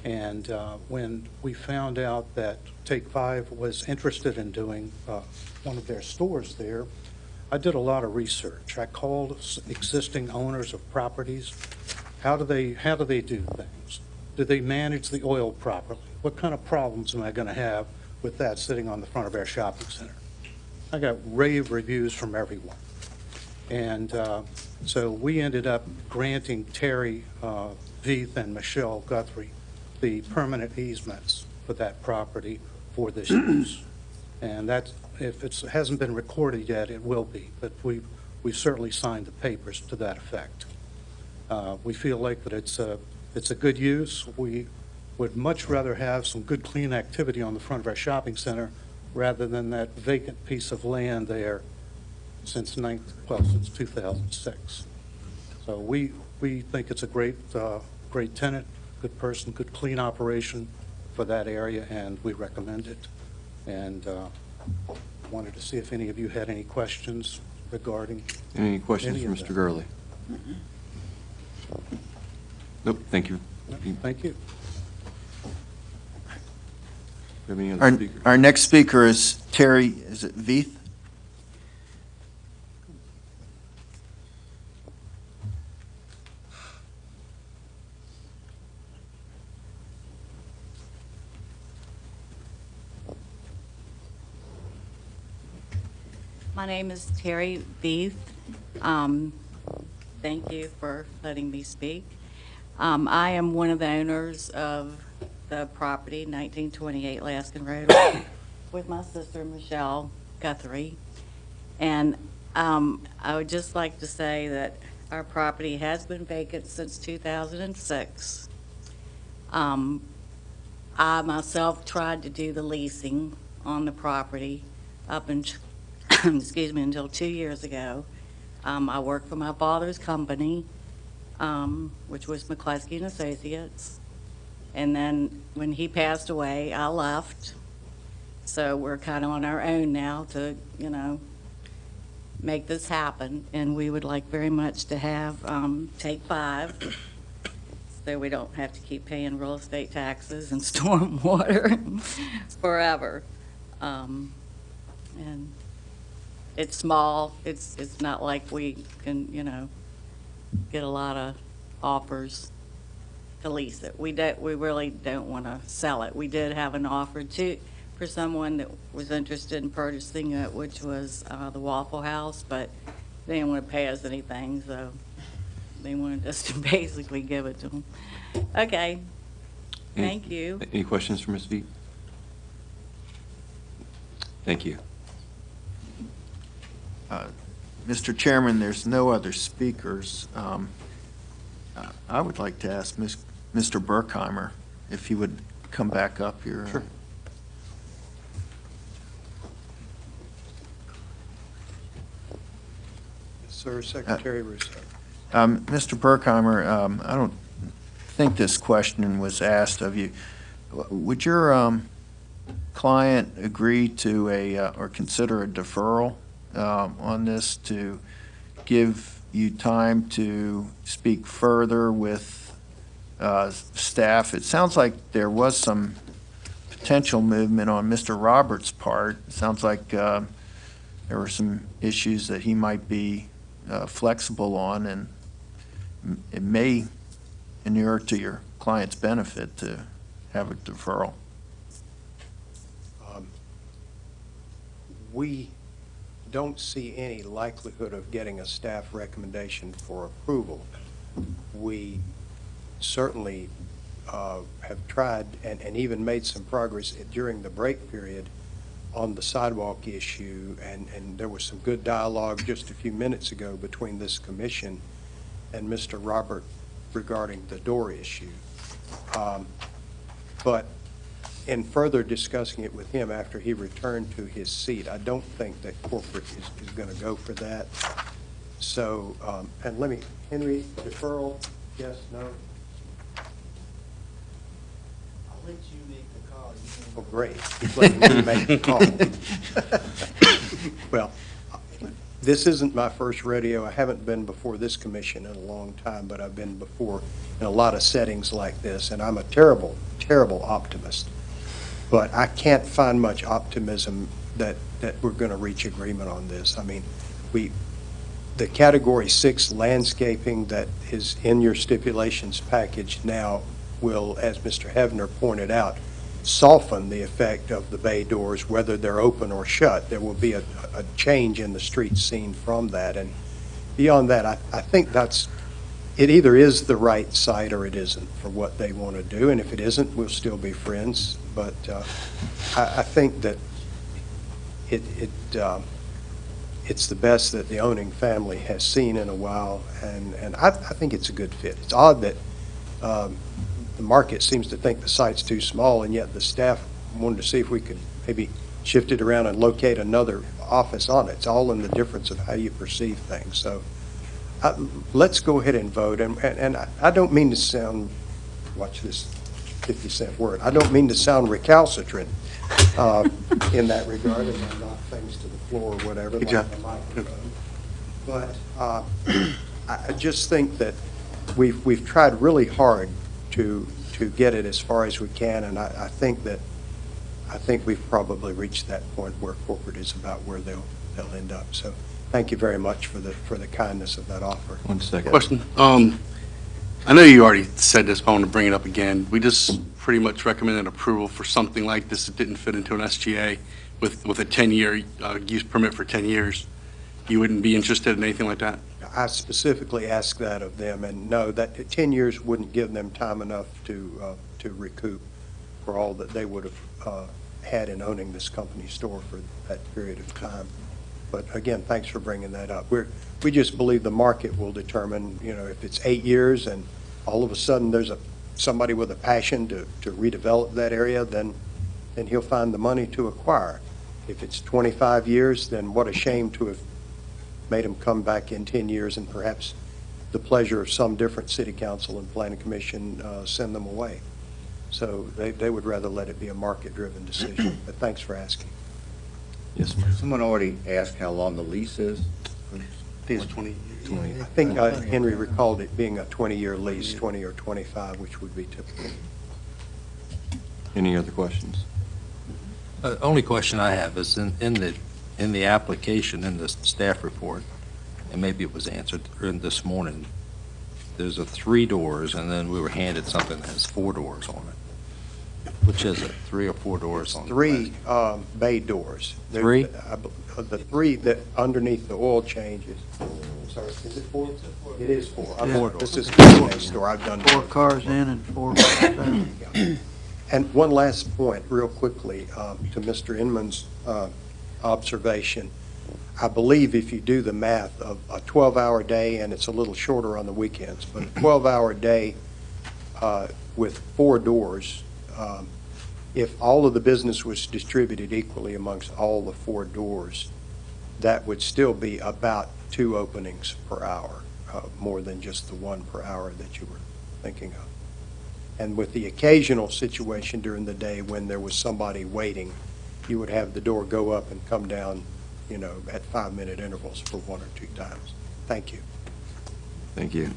Speaker 22: And when we found out that Take 5 was interested in doing one of their stores there, I did a lot of research. I called existing owners of properties. How do they do things? Do they manage the oil properly? What kind of problems am I going to have with that sitting on the front of our shopping center? I got rave reviews from everyone. And so we ended up granting Terry Veith and Michelle Guthrie the permanent easements for that property for this use. And that's, if it hasn't been recorded yet, it will be, but we've certainly signed the papers to that effect. We feel like that it's a good use. We would much rather have some good, clean activity on the front of our shopping center rather than that vacant piece of land there since 2006. So we think it's a great tenant, good person, good clean operation for that area, and we recommend it. And wanted to see if any of you had any questions regarding
Speaker 1: Any questions
Speaker 22: any
Speaker 1: for
Speaker 22: of
Speaker 1: Mr.
Speaker 22: that.
Speaker 1: Gurley? Nope, thank you.
Speaker 22: Thank you.
Speaker 1: Do you have any other speakers?
Speaker 4: Our next speaker is Terry, is it Veith?
Speaker 16: My name is Terry Veith. Thank you for letting me speak. I am one of the owners of the property, 1928 Laskin Road, with my sister, Michelle Guthrie. And I would just like to say that our property has been vacant since 2006. I myself tried to do the leasing on the property up until excuse me, until 2 years ago. I worked for my father's company, which was McCluskey and Associates. And then when he passed away, I left. So we're kind of on our own now to, make this happen. And we would like very much to have Take 5, so we don't have to keep paying real estate taxes and storm water forever. And it's small. It's not like we can, get a lot of offers to lease it. We really don't want to sell it. We did have an offer for someone that was interested in purchasing it, which was the Waffle House, but they didn't want to pay us anything, so they wanted us to basically give it to them. Okay. Thank you.
Speaker 1: Any questions for Ms. Veith? Thank you.
Speaker 4: Mr. Chairman, there's no other speakers. I would like to ask Mr. Berkheimer if he would come back up here.
Speaker 1: Sure.
Speaker 6: Yes, sir, Secretary Russo.
Speaker 4: Mr. Berkheimer, I don't think this question was asked of you. Would your client agree to or consider a deferral on this to give you time to speak further with staff? It sounds like there was some potential movement on Mr. Roberts' part. It sounds like there were some issues that he might be flexible on, and it may inure to your client's benefit to have a deferral.
Speaker 6: We don't see any likelihood of getting a staff recommendation for approval. We certainly have tried and even made some progress during the break period on the sidewalk issue, and there was some good dialogue just a few minutes ago between this commission and Mr. Robert regarding the door issue. But in further discussing it with him after he returned to his seat, I don't think that corporate is going to go for that. So, and let me, Henry, deferral, yes, no?
Speaker 4: I'll let you make the call.
Speaker 6: Oh, great. He's letting me make the call. Well, this isn't my first rodeo. I haven't been before this commission in a long time, but I've been before in a lot of settings like this, and I'm a terrible, terrible optimist. But I can't find much optimism that we're going to reach agreement on this. I mean, the Category 6 landscaping that is in your stipulations package now will, as Mr. Hevner pointed out, soften the effect of the bay doors, whether they're open or shut. There will be a change in the street scene from that. And beyond that, I think it either is the right site or it isn't for what they want to do. And if it isn't, we'll still be friends. But I think that it's the best that the owning family has seen in a while. And I think it's a good fit. It's odd that the market seems to think the site's too small, and yet the staff wanted to see if we could maybe shift it around and locate another office on it. It's all in the difference of how you perceive things. So let's go ahead and vote. And I don't mean to sound, watch this 50-cent word, I don't mean to sound recalcitrant in that regard, and I knock things to the floor or whatever, like the microphone. But I just think that we've tried really hard to get it as far as we can, and I think we've probably reached that point where corporate is about where they'll end up. So thank you very much for the kindness of that offer.
Speaker 1: 1 second.
Speaker 12: Question. I know you already said this, but I want to bring it up again. We just pretty much recommended approval for something like this that didn't fit into an SGA with a 10-year use permit for 10 years. You wouldn't be interested in anything like that?
Speaker 6: I specifically asked that of them, and no, that 10 years wouldn't give them time enough to recoup for all that they would have had in owning this company store for that period of time. But again, thanks for bringing that up. We just believe the market will determine, if it's 8 years and all of a sudden there's somebody with a passion to redevelop that area, then he'll find the money to acquire. If it's 25 years, then what a shame to have made them come back in 10 years and perhaps the pleasure of some different city council and planning commission send them away. So they would rather let it be a market-driven decision. But thanks for asking.
Speaker 1: Yes, ma'am.
Speaker 10: Someone already asked how long the lease is?
Speaker 12: I think it's 20 years.
Speaker 6: I think Henry recalled it being a 20-year lease, 20 or 25, which would be typical.
Speaker 1: Any other questions?
Speaker 19: Only question I have is in the application, in the staff report, and maybe it was answered this morning, there's 3 doors, and then we were handed something that has 4 doors on it. Which is it, 3 or 4 doors on it?
Speaker 6: 3 bay doors.
Speaker 19: 3?
Speaker 6: The 3 that underneath the oil changes. Sorry, is it 4? It is 4. This is the store. I've done
Speaker 7: 4 cars in and 4 cars out.
Speaker 6: And one last point, real quickly, to Mr. Inman's observation. I believe if you do the math of a 12-hour day, and it's a little shorter on the weekends, but a 12-hour day with 4 doors, if all of the business was distributed equally amongst all the 4 doors, that would still be about 2 openings per hour, more than just the 1 per hour that you were thinking of. And with the occasional situation during the day when there was somebody waiting, you would have the door go up and come down, at 5-minute intervals for 1 or 2 times. Thank you.
Speaker 1: Thank you.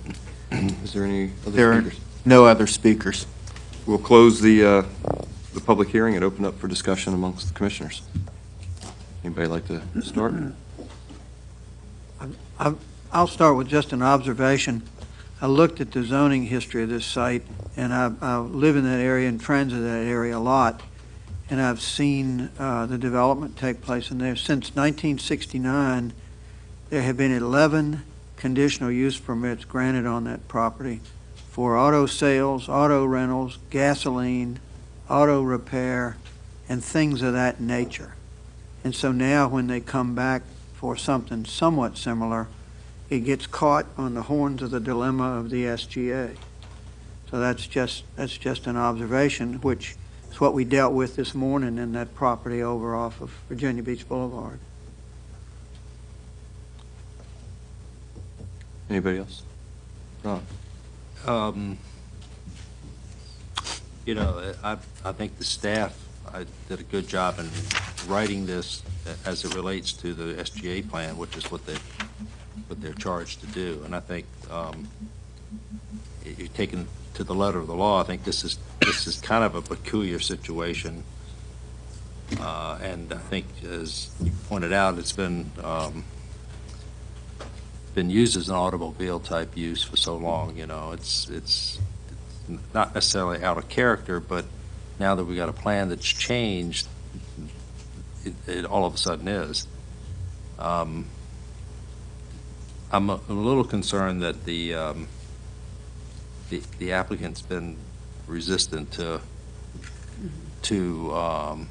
Speaker 1: Is there any other
Speaker 4: There are
Speaker 1: speakers?
Speaker 4: no other speakers.
Speaker 1: We'll close the public hearing and open up for discussion amongst the commissioners. Anybody like to start?
Speaker 7: I'll start with just an observation. I looked at the zoning history of this site, and I live in that area and transit that area a lot, and I've seen the development take place in there. Since 1969, there have been 11 conditional use permits granted on that property for auto sales, auto rentals, gasoline, auto repair, and things of that nature. And so now when they come back for something somewhat similar, he gets caught on the horns of the dilemma of the SGA. So that's just an observation, which is what we dealt with this morning in that property over off of Virginia Beach Boulevard.
Speaker 1: Anybody else? Ron?
Speaker 19: You know, I think the staff did a good job in writing this as it relates to the SGA plan, which is what they're charged to do. And I think you're taken to the letter of the law. I think this is kind of a peculiar situation, and I think, as you pointed out, it's been used as an automobile type use for so long. You know, it's not necessarily out of character, but now that we got a plan that's changed, it all of a sudden is. I'm a little concerned that the applicant's been resistant to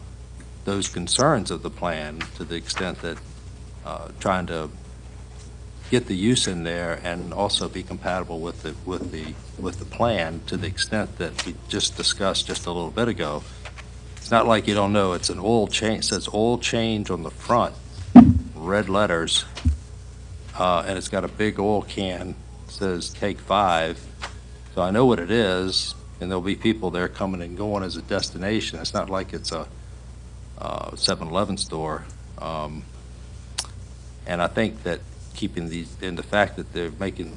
Speaker 19: those concerns of the plan, to the extent that trying to get the use in there and also be compatible with the plan, to the extent that we just discussed just a little bit ago. It's not like you don't know it's an oil change. It says oil change on the front, red letters, and it's got a big oil can. It says Take 5. So I know what it is, and there'll be people there coming and going as a destination. It's not like it's a 7-Eleven store. And I think that keeping these, and the fact that they're making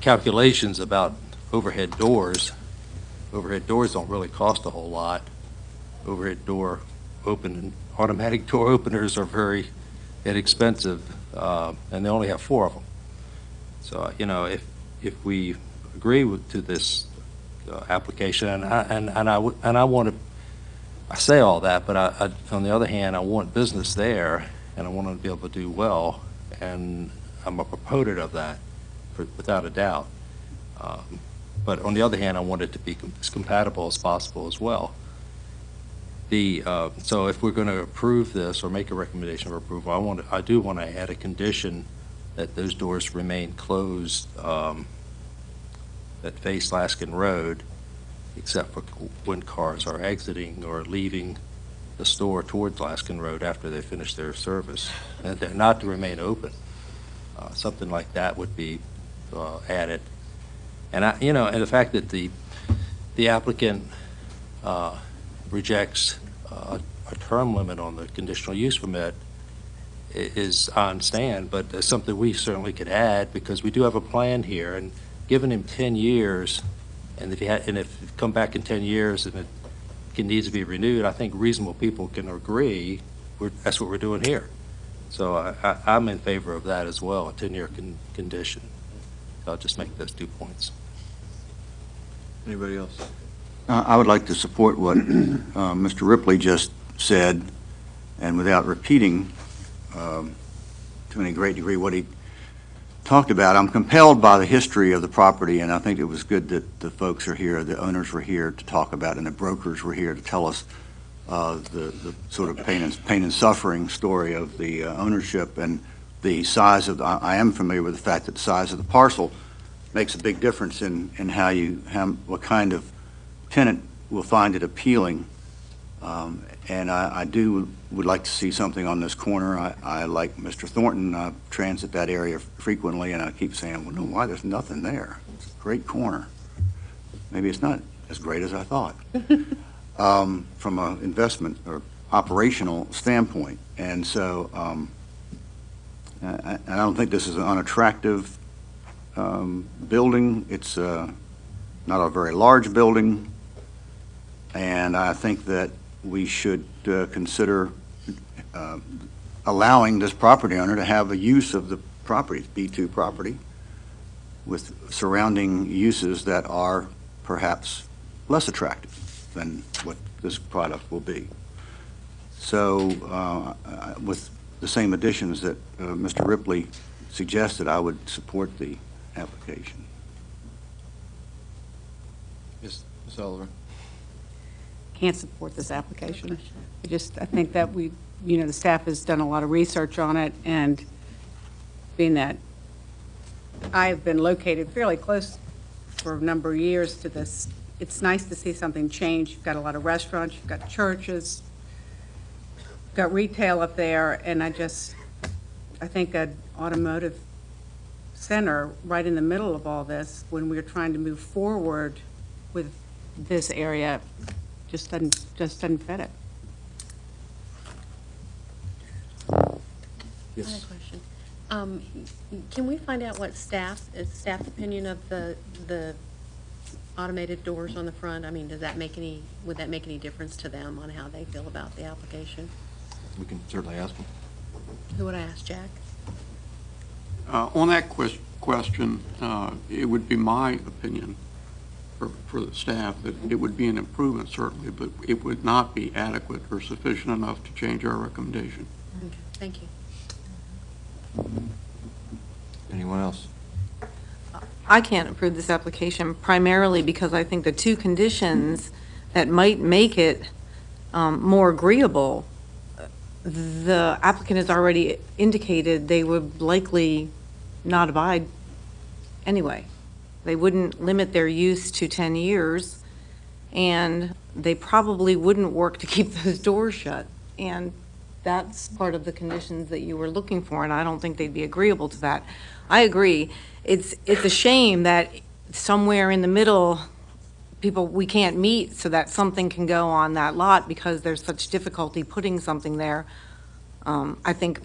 Speaker 19: calculations about overhead doors don't really cost a whole lot. Overhead door automatic door openers are very inexpensive, and they only have 4 of them. So, you know, if we agree to this application, and I want to, I say all that, but I, on the other hand, I want business there, and I want them to be able to do well, and I'm a proponent of that, without a doubt. But on the other hand, I want it to be as compatible as possible as well. So if we're going to approve this or make a recommendation for approval, I do want to add a condition that those doors remain closed that face Laskin Road, except for when cars are exiting or leaving the store towards Laskin Road after they finish their service, and they're not to remain open. Something like that would be added. And and the fact that the applicant rejects a term limit on the conditional use permit is on stand, but it's something we certainly could add, because we do have a plan here, and giving him 10 years, and if you come back in 10 years and it needs to be renewed, I think reasonable people can agree that's what we're doing here. So I'm in favor of that as well, a 10-year condition. So I'll just make those 2 points.
Speaker 1: Anybody else?
Speaker 10: I would like to support what Mr. Ripley just said, and without repeating to any great degree what he talked about. I'm compelled by the history of the property, and I think it was good that the folks are here, the owners were here to talk about, and the brokers were here to tell us the sort of pain and suffering story of the ownership and the size of I am familiar with the fact that the size of the parcel makes a big difference in what kind of tenant will find it appealing. And I would like to see something on this corner. I like Mr. Thornton. I transit that area frequently, and I keep saying, well, no, why, there's nothing there. It's a great corner. Maybe it's not as great as I thought from an investment or operational standpoint. And so I don't think this is an unattractive building. It's not a very large building, and I think that we should consider allowing this property owner to have a use of the property, B2 property, with surrounding uses that are perhaps less attractive than what this product will be. So with the same additions that Mr. Ripley suggested, I would support the application.
Speaker 1: Ms. Oliver.
Speaker 13: Can't support this application. I think that the staff has done a lot of research on it, and being that I've been located fairly close for a number of years to this. It's nice to see something change. You've got a lot of restaurants, you've got churches, you've got retail up there, and I think an automotive center right in the middle of all this, when we're trying to move forward with this area, just doesn't fit it.
Speaker 15: I have a question. Can we find out what staff's opinion of the automated doors on the front? I mean, would that make any difference to them on how they feel about the application?
Speaker 1: We can certainly ask them.
Speaker 15: Who would I ask, Jack?
Speaker 18: On that question, it would be my opinion for the staff that it would be an improvement, certainly, but it would not be adequate or sufficient enough to change our recommendation.
Speaker 15: Okay, thank you.
Speaker 1: Anyone else?
Speaker 11: I can't approve this application primarily because I think the two conditions that might make it more agreeable, the applicant has already indicated they would likely not abide anyway. They wouldn't limit their use to 10 years, and they probably wouldn't work to keep those doors shut. And that's part of the conditions that you were looking for, and I don't think they'd be agreeable to that. I agree. It's a shame that somewhere in the middle, we can't meet so that something can go on that lot because there's such difficulty putting something there. I think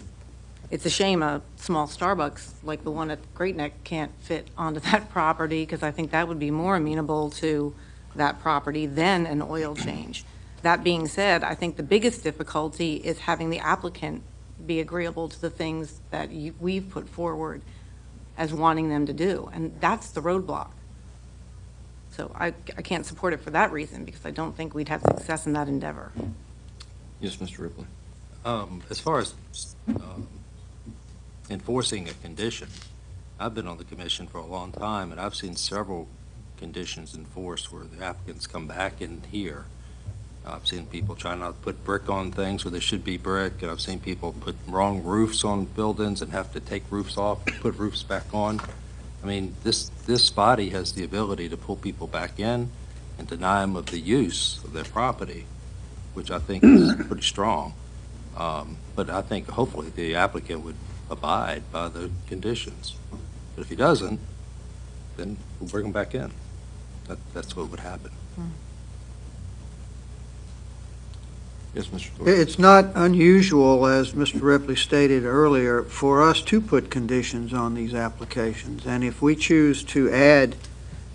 Speaker 11: it's a shame a small Starbucks like the one at Great Neck can't fit onto that property, because I think that would be more amenable to that property than an oil change. That being said, I think the biggest difficulty is having the applicant be agreeable to the things that we've put forward as wanting them to do, and that's the roadblock. So I can't support it for that reason, because I don't think we'd have success in that endeavor.
Speaker 1: Yes, Mr. Ripley.
Speaker 19: As far as enforcing a condition, I've been on the commission for a long time, and I've seen several conditions enforced where the applicants come back in here. I've seen people try not to put brick on things where there should be brick, and I've seen people put wrong roofs on buildings and have to take roofs off and put roofs back on. I mean, this body has the ability to pull people back in and deny them of the use of their property, which I think is pretty strong. But I think hopefully the applicant would abide by the conditions. But if he doesn't, then we'll bring him back in. That's what would happen.
Speaker 1: Yes, Mr. Thorpe.
Speaker 7: It's not unusual, as Mr. Ripley stated earlier, for us to put conditions on these applications. And if we choose to add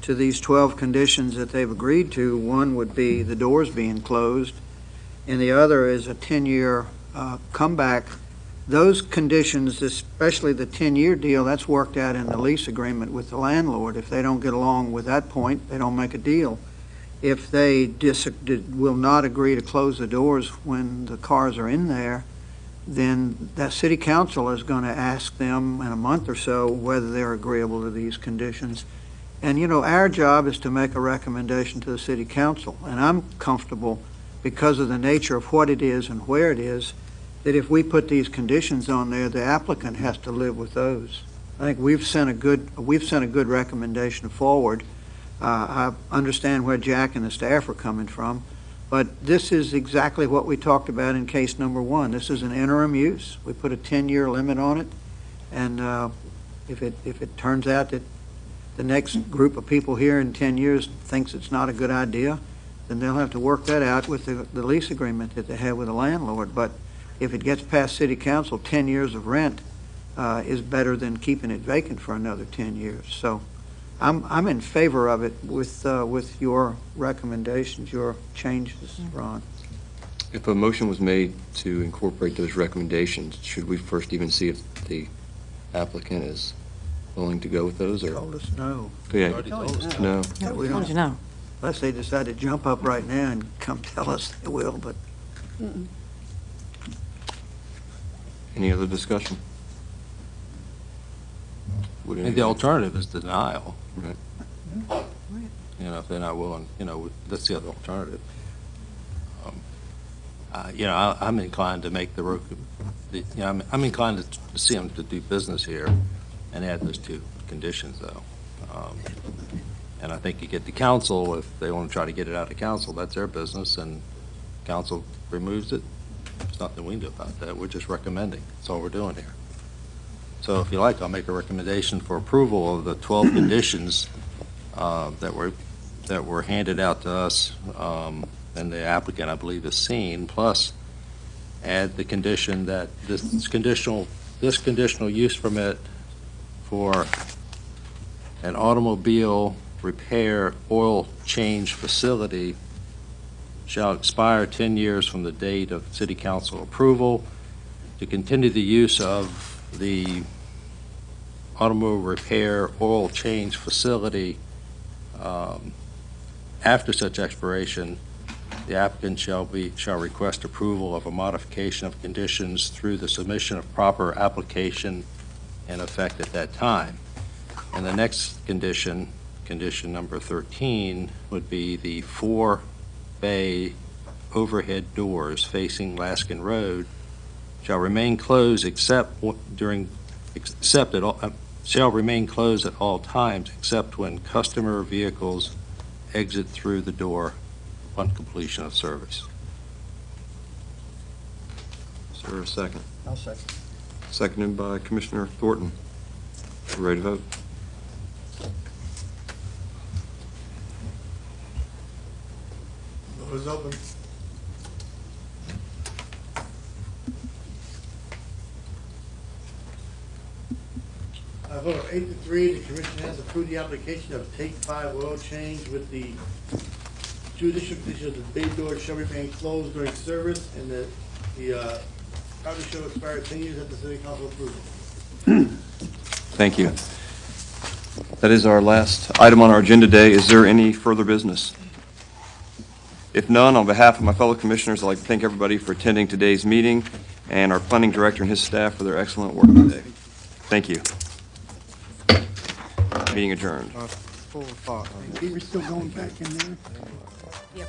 Speaker 7: to these 12 conditions that they've agreed to, one would be the doors being closed, and the other is a 10-year comeback. Those conditions, especially the 10-year deal, that's worked out in the lease agreement with the landlord. If they don't get along with that point, they don't make a deal. If they will not agree to close the doors when the cars are in there, then that city council is going to ask them in a month or so whether they're agreeable to these conditions. And, you know, our job is to make a recommendation to the city council. And I'm comfortable, because of the nature of what it is and where it is, that if we put these conditions on there, the applicant has to live with those. I think we've sent a good recommendation forward. I understand where Jack and the staff are coming from, but this is exactly what we talked about in case number one. This is an interim use. We put a 10-year limit on it, and if it turns out that the next group of people here in 10 years thinks it's not a good idea, then they'll have to work that out with the lease agreement that they have with the landlord. But if it gets past city council, 10 years of rent is better than keeping it vacant for another 10 years. So I'm in favor of it with your recommendations, your changes, Ron.
Speaker 1: If a motion was made to incorporate those recommendations, should we first even see if the applicant is willing to go with those? Or?
Speaker 7: Told us no.
Speaker 1: Yeah. No.
Speaker 7: Yeah, we don't know. Unless they decide to jump up right now and come tell us they will, but.
Speaker 1: Any other discussion?
Speaker 19: And the alternative is denial.
Speaker 1: Right.
Speaker 19: You know, if they're not willing, you know, that's the other alternative. You know, I'm inclined to make I'm inclined to see them to do business here and add those two conditions, though. And I think you get the council, if they want to try to get it out of council, that's their business, and council removes it. There's nothing we can do about that. We're just recommending. That's all we're doing here. So if you like, I'll make a recommendation for approval of the 12 conditions that were handed out to us, and the applicant, I believe, has seen, plus add the condition that this conditional use permit for an automobile repair oil change facility shall expire 10 years from the date of city council approval, to continue the use of the automobile repair oil change facility after such expiration. The applicant shall request approval of a modification of conditions through the submission of proper application in effect at that time. And the next condition, condition number 13, would be the 4 bay overhead doors facing Laskin Road shall remain closed shall remain closed at all times except when customer vehicles exit through the door upon completion of service.
Speaker 1: Is there a second?
Speaker 2: I'll second.
Speaker 1: Seconded by Commissioner Thornton. Ready to vote?
Speaker 2: Vote is open. I vote 8-3, the commission has approved the application of Take 5 oil change with the two additional conditions: the bay door shall remain closed during service, and that the property shall expire 10 years after city council approval.
Speaker 1: Thank you. That is our last item on our agenda today. Is there any further business? If none, on behalf of my fellow commissioners, I'd like to thank everybody for attending today's meeting and our planning director and his staff for their excellent work today. Thank you. Meeting adjourned.
Speaker 2: We're still going back in there?
Speaker 11: Yeah,